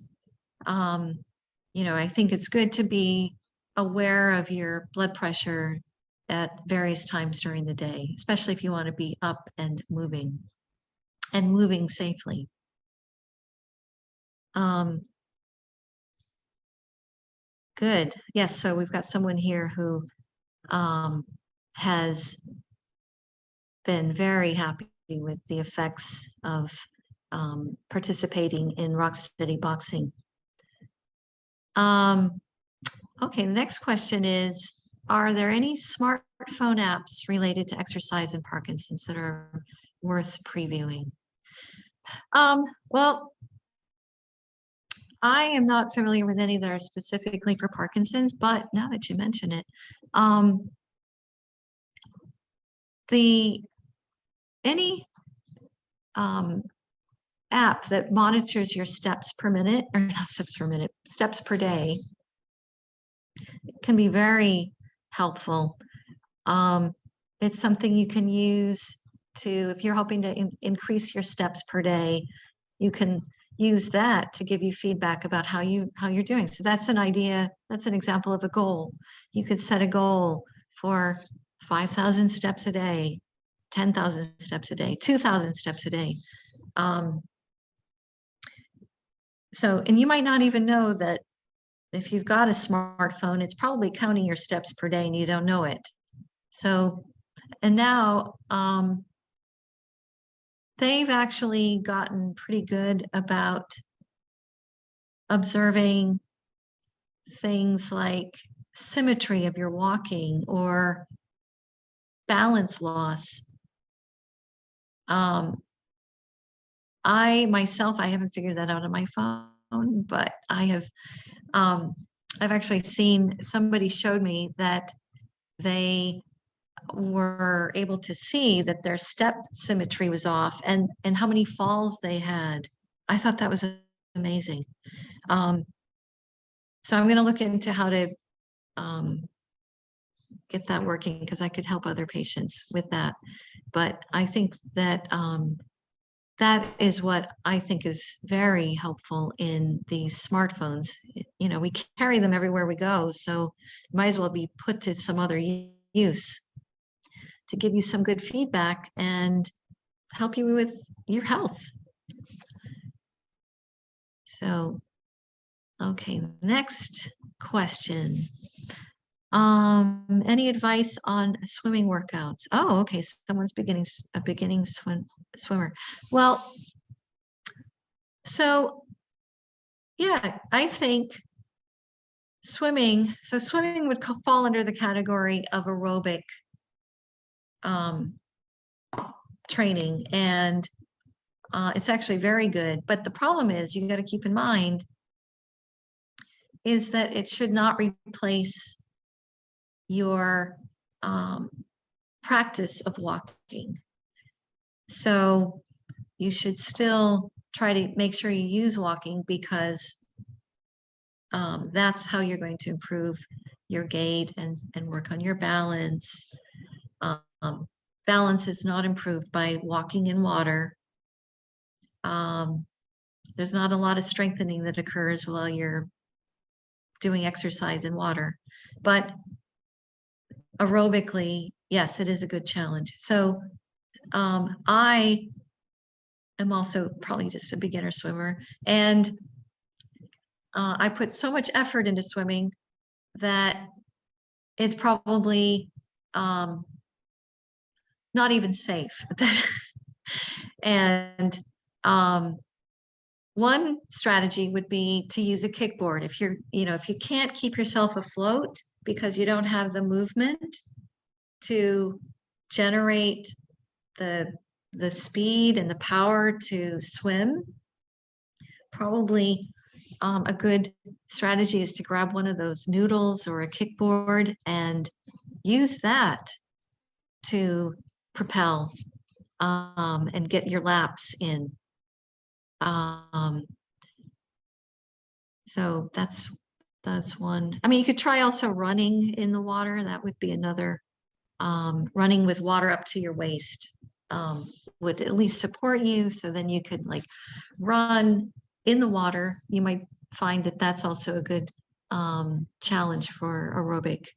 I think it's good to be aware of your blood pressure at various times during the day, especially if you want to be up and moving safely. Good. Yes, so we've got someone here who has been very happy with the effects of participating in Rocksteady boxing. Okay, the next question is, are there any smartphone apps related to exercise in Parkinson's that are worth previewing? Well, I am not familiar with any that are specifically for Parkinson's, but now that you mention it, any app that monitors your steps per minute, or not steps per minute, steps per day, can be very helpful. It's something you can use if you're hoping to increase your steps per day, you can use that to give you feedback about how you're doing. So that's an idea, that's an example of a goal. You could set a goal for 5,000 steps a day, 10,000 steps a day, 2,000 steps a day. So, and you might not even know that if you've got a smartphone, it's probably counting your steps per day and you don't know it. So, and now they've actually gotten pretty good about observing things like symmetry of your walking or balance loss. I myself, I haven't figured that out on my phone, but I have, I've actually seen, somebody showed me that they were able to see that their step symmetry was off and how many falls they had. I thought that was amazing. So I'm going to look into how to get that working, because I could help other patients with that. But I think that that is what I think is very helpful in these smartphones. You know, we carry them everywhere we go, so might as well be put to some other use to give you some good feedback and help you with your health. So, okay, next question. Any advice on swimming workouts? Oh, okay, someone's a beginning swimmer. Well, so yeah, I think swimming would fall under the category of aerobic training, and it's actually very good. But the problem is, you got to keep in mind is that it should not replace your practice of walking. So you should still try to make sure you use walking, because that's how you're going to improve your gait and work on your balance. Balance is not improved by walking in water. There's not a lot of strengthening that occurs while you're doing exercise in water, but aerobically, yes, it is a good challenge. So I am also probably just a beginner swimmer, and I put so much effort into swimming that it's probably not even safe. And one strategy would be to use a kickboard. If if you can't keep yourself afloat because you don't have the movement to generate the speed and the power to swim, probably a good strategy is to grab one of those noodles or a kickboard and use that to propel and get your laps in. So that's one. I mean, you could try also running in the water. That would be another. Running with water up to your waist would at least support you. So then you could like run in the water. You might find that that's also a good challenge for aerobic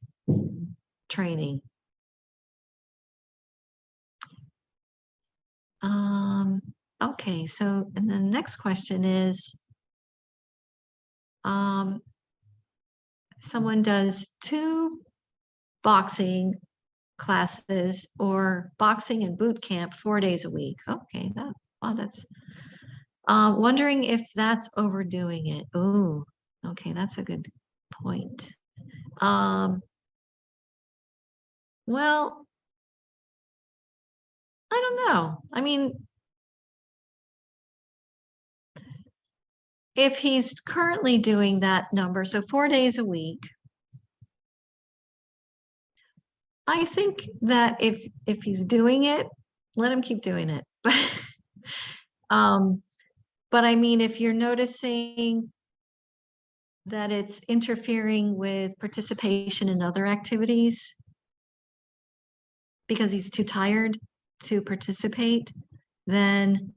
training. Okay, so and the next question is, someone does 2 boxing classes or boxing and boot camp 4 days a week. Okay, that's wondering if that's overdoing it. Oh, okay, that's a good point. Well, I don't know. I mean, if he's currently doing that number, so 4 days a week, I think that if he's doing it, let him keep doing it. But I mean, if you're noticing that it's interfering with participation in other activities because he's too tired to participate, then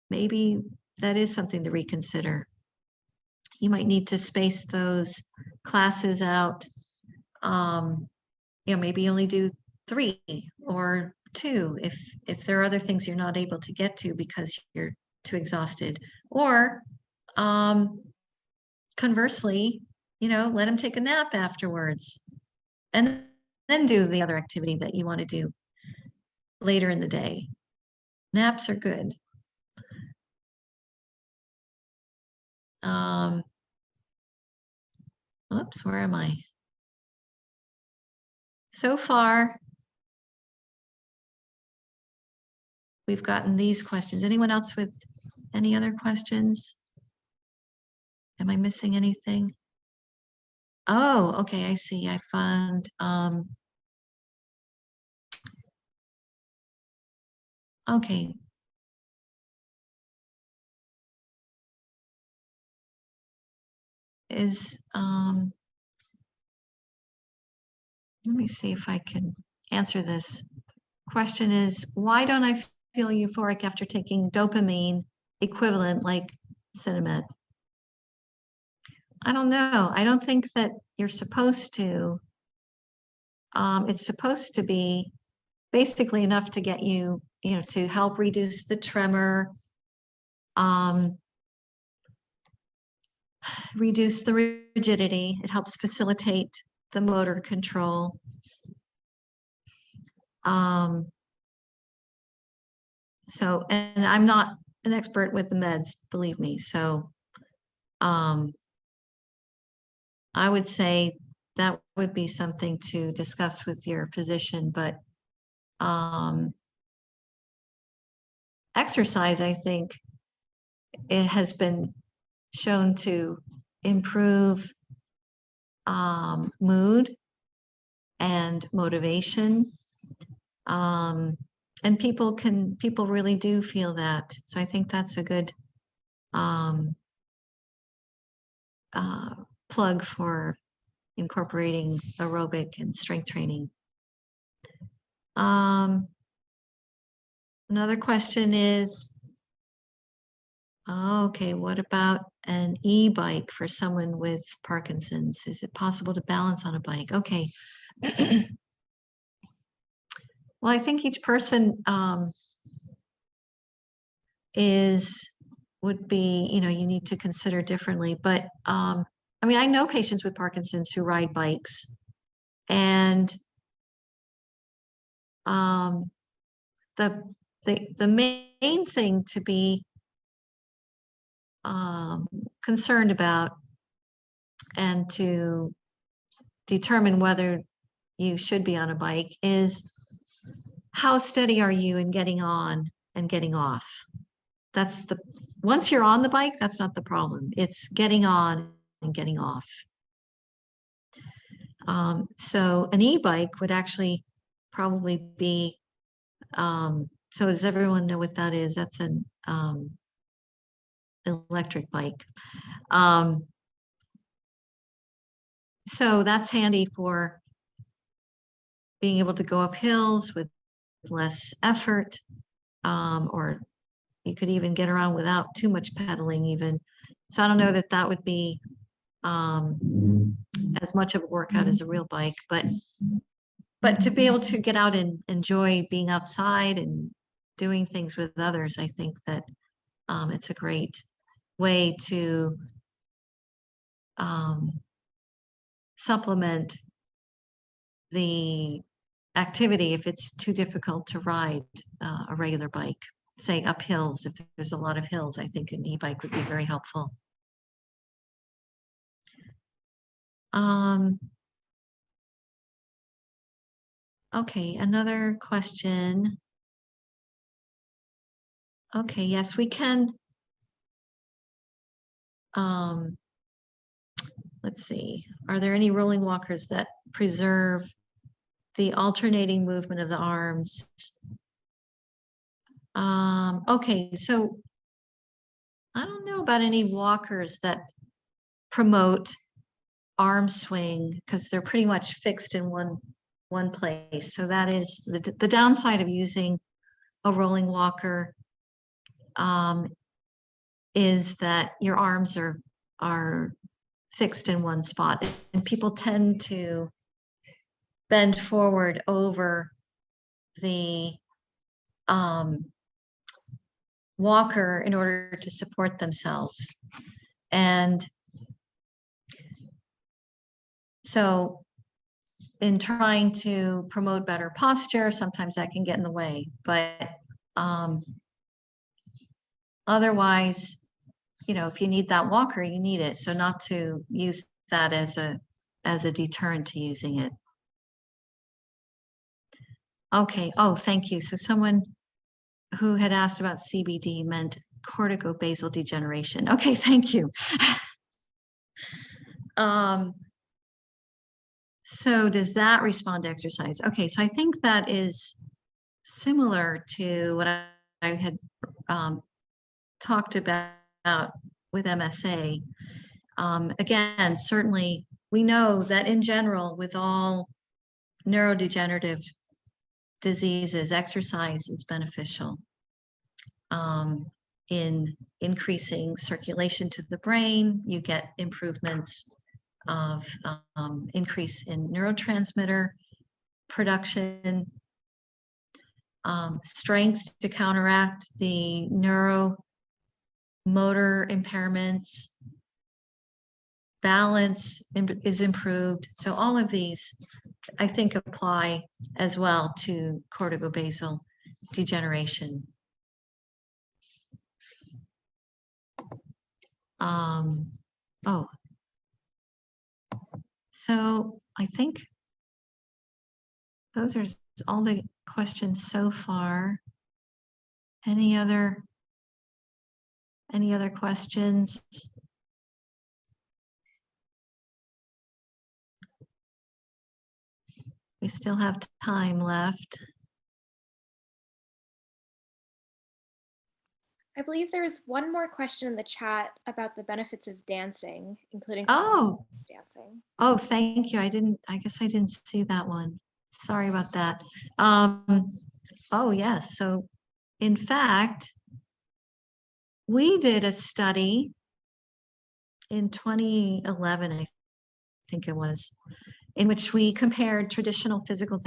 maybe that is something to reconsider. You might need to space those classes out. Maybe only do 3 or 2 if there are other things you're not able to get to because you're too exhausted. Or conversely, let them take a nap afterwards and then do the other activity that you want to do later in the day. Naps are good. Oops, where am I? So far, we've gotten these questions. Anyone else with any other questions? Am I missing anything? Oh, okay, I see. I found, okay. Let me see if I can answer this. Question is, why don't I feel euphoric after taking dopamine equivalent like Cinnamon? I don't know. I don't think that you're supposed to. It's supposed to be basically enough to get you, to help reduce the tremor, reduce the rigidity. It helps facilitate the motor control. So, and I'm not an expert with the meds, believe me. So, I would say that would be something to discuss with your physician, but exercise, I think, it has been shown to improve mood and motivation. And people really do feel that. So I think that's a good plug for incorporating aerobic and strength training. Another question is, okay, what about an e-bike for someone with Parkinson's? Is it possible to balance on a bike? Okay. Well, I think each person would be, you need to consider differently. But I mean, I know patients with Parkinson's who ride bikes, and the main thing to be concerned about and to determine whether you should be on a bike is how steady are you in getting on and getting off. Once you're on the bike, that's not the problem. It's getting on and getting off. So an e-bike would actually probably be, so does everyone know what that is? That's an electric bike. So that's handy for being able to go up hills with less effort, or you could even get around without too much pedaling even. So I don't know that that would be as much of a workout as a real bike, but to be able to get out and enjoy being outside and doing things with others, I think that it's a great way to supplement the activity if it's too difficult to ride a regular bike, say up hills. If there's a lot of hills, I think an e-bike would be very helpful. Okay, another question. Okay, yes, we can. Let's see, are there any rolling walkers that preserve the alternating movement of the arms? Okay, so I don't know about any walkers that promote arm swing because they're pretty much fixed in one place. So that is the downside of using a rolling walker, is that your arms are fixed in one spot, and people tend to bend forward over the walker in order to support themselves. And so in trying to promote better posture, sometimes that can get in the way, but otherwise, you know, if you need that walker, you need it. So not to use that as a deterrent to using it. Okay. Oh, thank you. So someone who had asked about CBD meant corticobasal degeneration. Okay, thank you. So does that respond to exercise? Okay, so I think that is similar to what I had talked about with MSA. Again, certainly we know that in general, with all neurodegenerative diseases, exercise is beneficial in increasing circulation to the brain. You get improvements of increase in neurotransmitter production, strength to counteract the neuromotor impairments, balance is improved. So all of these, I think, apply as well to corticobasal degeneration. Oh, so I think those are all the questions so far. Any other questions? We still have time left. I believe there's one more question in the chat about the benefits of dancing, including dancing. Oh, thank you. I guess I didn't see that one. Sorry about that. Oh, yes. So in fact, we did a study in 2011, I think it was, in which we compared traditional typical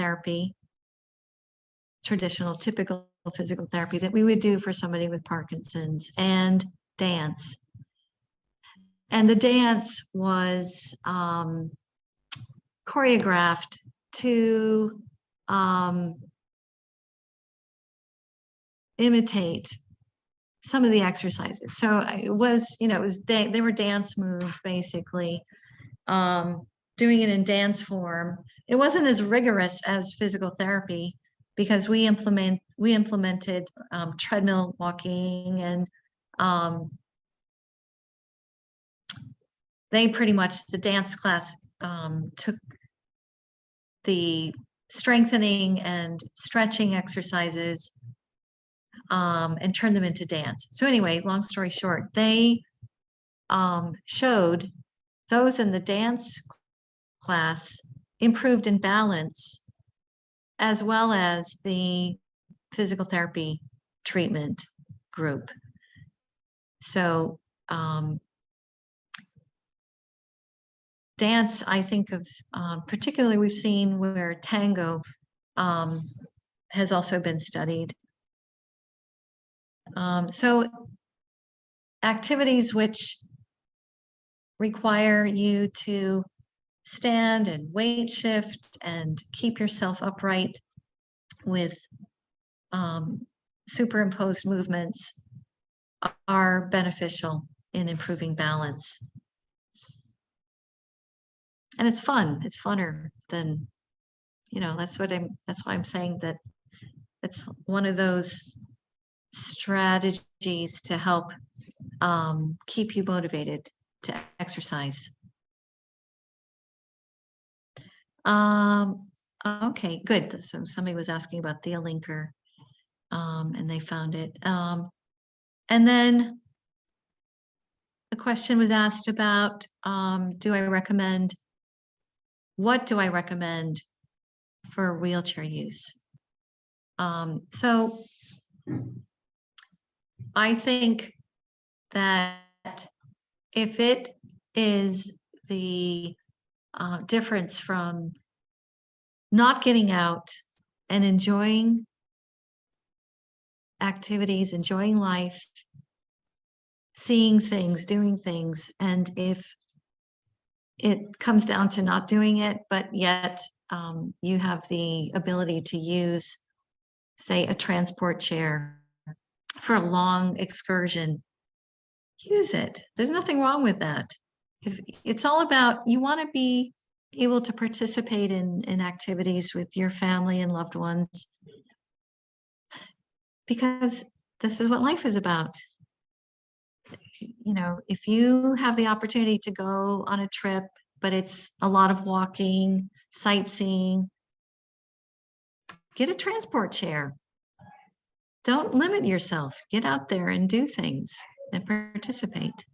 physical therapy that we would do for somebody with Parkinson's and dance. And the dance was choreographed to imitate some of the exercises. So it was, you know, they were dance moves basically, doing it in dance form. It wasn't as rigorous as physical therapy because we implemented treadmill walking, and they pretty much, the dance class took the strengthening and stretching exercises and turned them into dance. So anyway, long story short, they showed those in the dance class improved in balance as well as the physical therapy treatment group. So dance, I think of particularly we've seen where tango has also been studied. So activities which require you to stand and weight shift and keep yourself upright with superimposed movements are beneficial in improving balance. And it's fun. It's funner than, you know, that's why I'm saying that it's one of those strategies to help keep you motivated to exercise. Okay, good. So somebody was asking about the linker, and they found it. And then the question was asked about, what do I recommend for wheelchair use? So I think that if it is the difference from not getting out and enjoying activities, enjoying life, seeing things, doing things. And if it comes down to not doing it, but yet you have the ability to use, say, a transport chair for a long excursion, use it. There's nothing wrong with that. If it's all about, you want to be able to participate in activities with your family and loved ones, because this is what life is about. You know, if you have the opportunity to go on a trip, but it's a lot of walking, sightseeing, get a transport chair. Don't limit yourself. Get out there and do things and participate.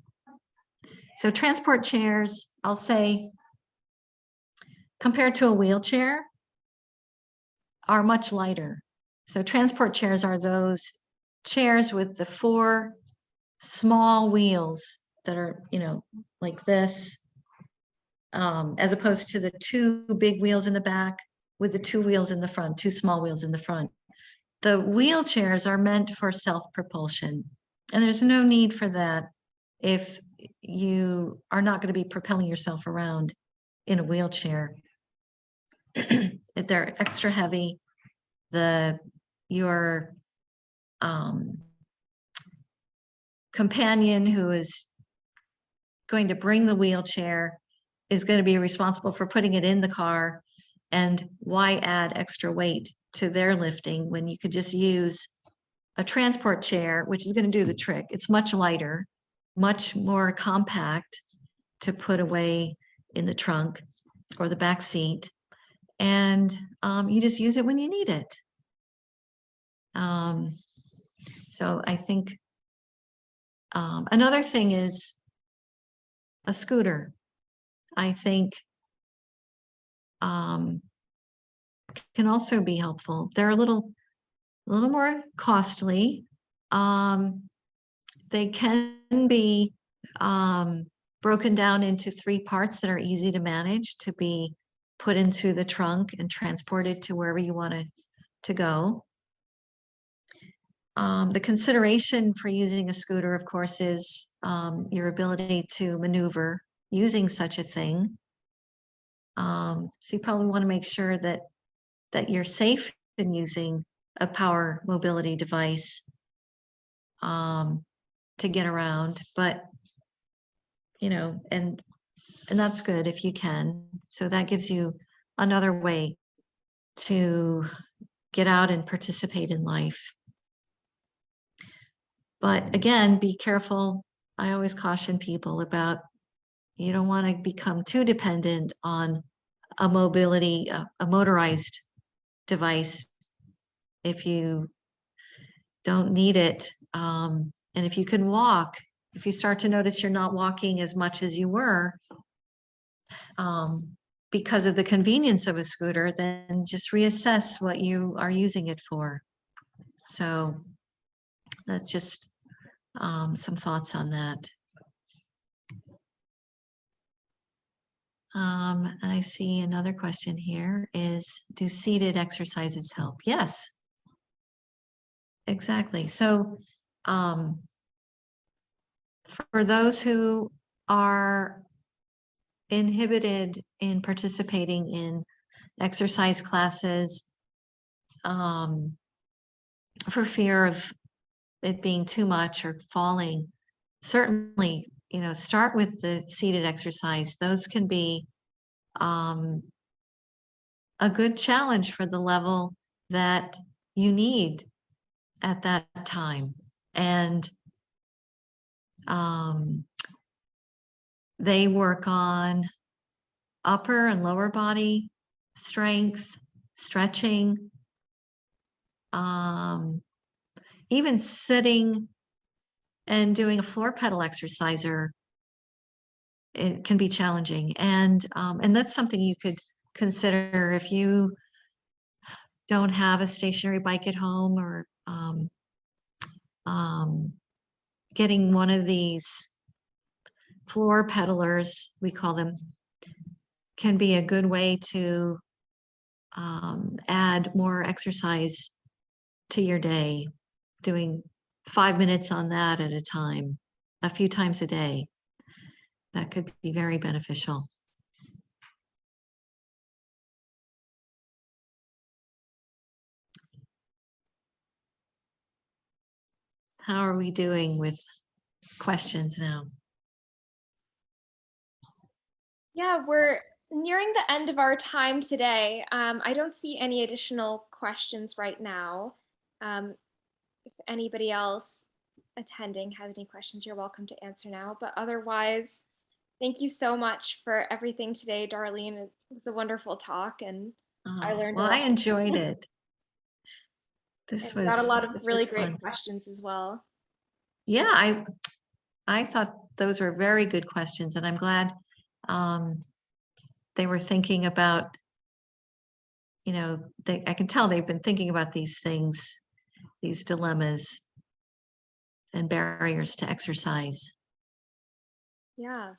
So transport chairs, I'll say, compared to a wheelchair, are much lighter. So transport chairs are those chairs with the 4 small wheels that are, you know, like this, as opposed to the 2 big wheels in the back with the 2 wheels in the front, 2 small wheels in the front. The wheelchairs are meant for self-propulsion, and there's no need for that if you are not going to be propelling yourself around in a wheelchair. They're extra heavy. Your companion who is going to bring the wheelchair is going to be responsible for putting it in the car, and why add extra weight to their lifting when you could just use a transport chair, which is going to do the trick. It's much lighter, much more compact to put away in the trunk or the back seat, and you just use it when you need it. So I think another thing is a scooter. I think can also be helpful. They're a little more costly. They can be broken down into 3 parts that are easy to manage to be put into the trunk and transported to wherever you want to go. The consideration for using a scooter, of course, is your ability to maneuver using such a thing. So you probably want to make sure that you're safe in using a power mobility device to get around, but you know, and that's good if you can. So that gives you another way to get out and participate in life. But again, be careful. I always caution people about, you don't want to become too dependent on a motorized device if you don't need it. And if you can walk, if you start to notice you're not walking as much as you were because of the convenience of a scooter, then just reassess what you are using it for. So that's just some thoughts on that. And I see another question here is, do seated exercises help? Yes, exactly. So for those who are inhibited in participating in exercise classes for fear of it being too much or falling, certainly, you know, start with the seated exercise. Those can be a good challenge for the level that you need at that time. And they work on upper and lower body strength, stretching, even sitting and doing a floor pedal exercise, it can be challenging. And that's something you could consider if you don't have a stationary bike at home, or getting one of these floor pedalers, we call them, can be a good way to add more exercise to your day, doing 5 minutes on that at a time, a few times a day. That could be very beneficial. How are we doing with questions now? Yeah, we're nearing the end of our time today. I don't see any additional questions right now. If anybody else attending has any questions, you're welcome to answer now. But otherwise, thank you so much for everything today, Darlene. It was a wonderful talk, and I learned a Well, lot. I enjoyed it. This And got a was lot of this really was great fun. questions as well. Yeah, I thought those were very good questions, and I'm glad they were thinking about, I can tell they've been thinking about these things, these dilemmas and barriers to exercise. Yeah.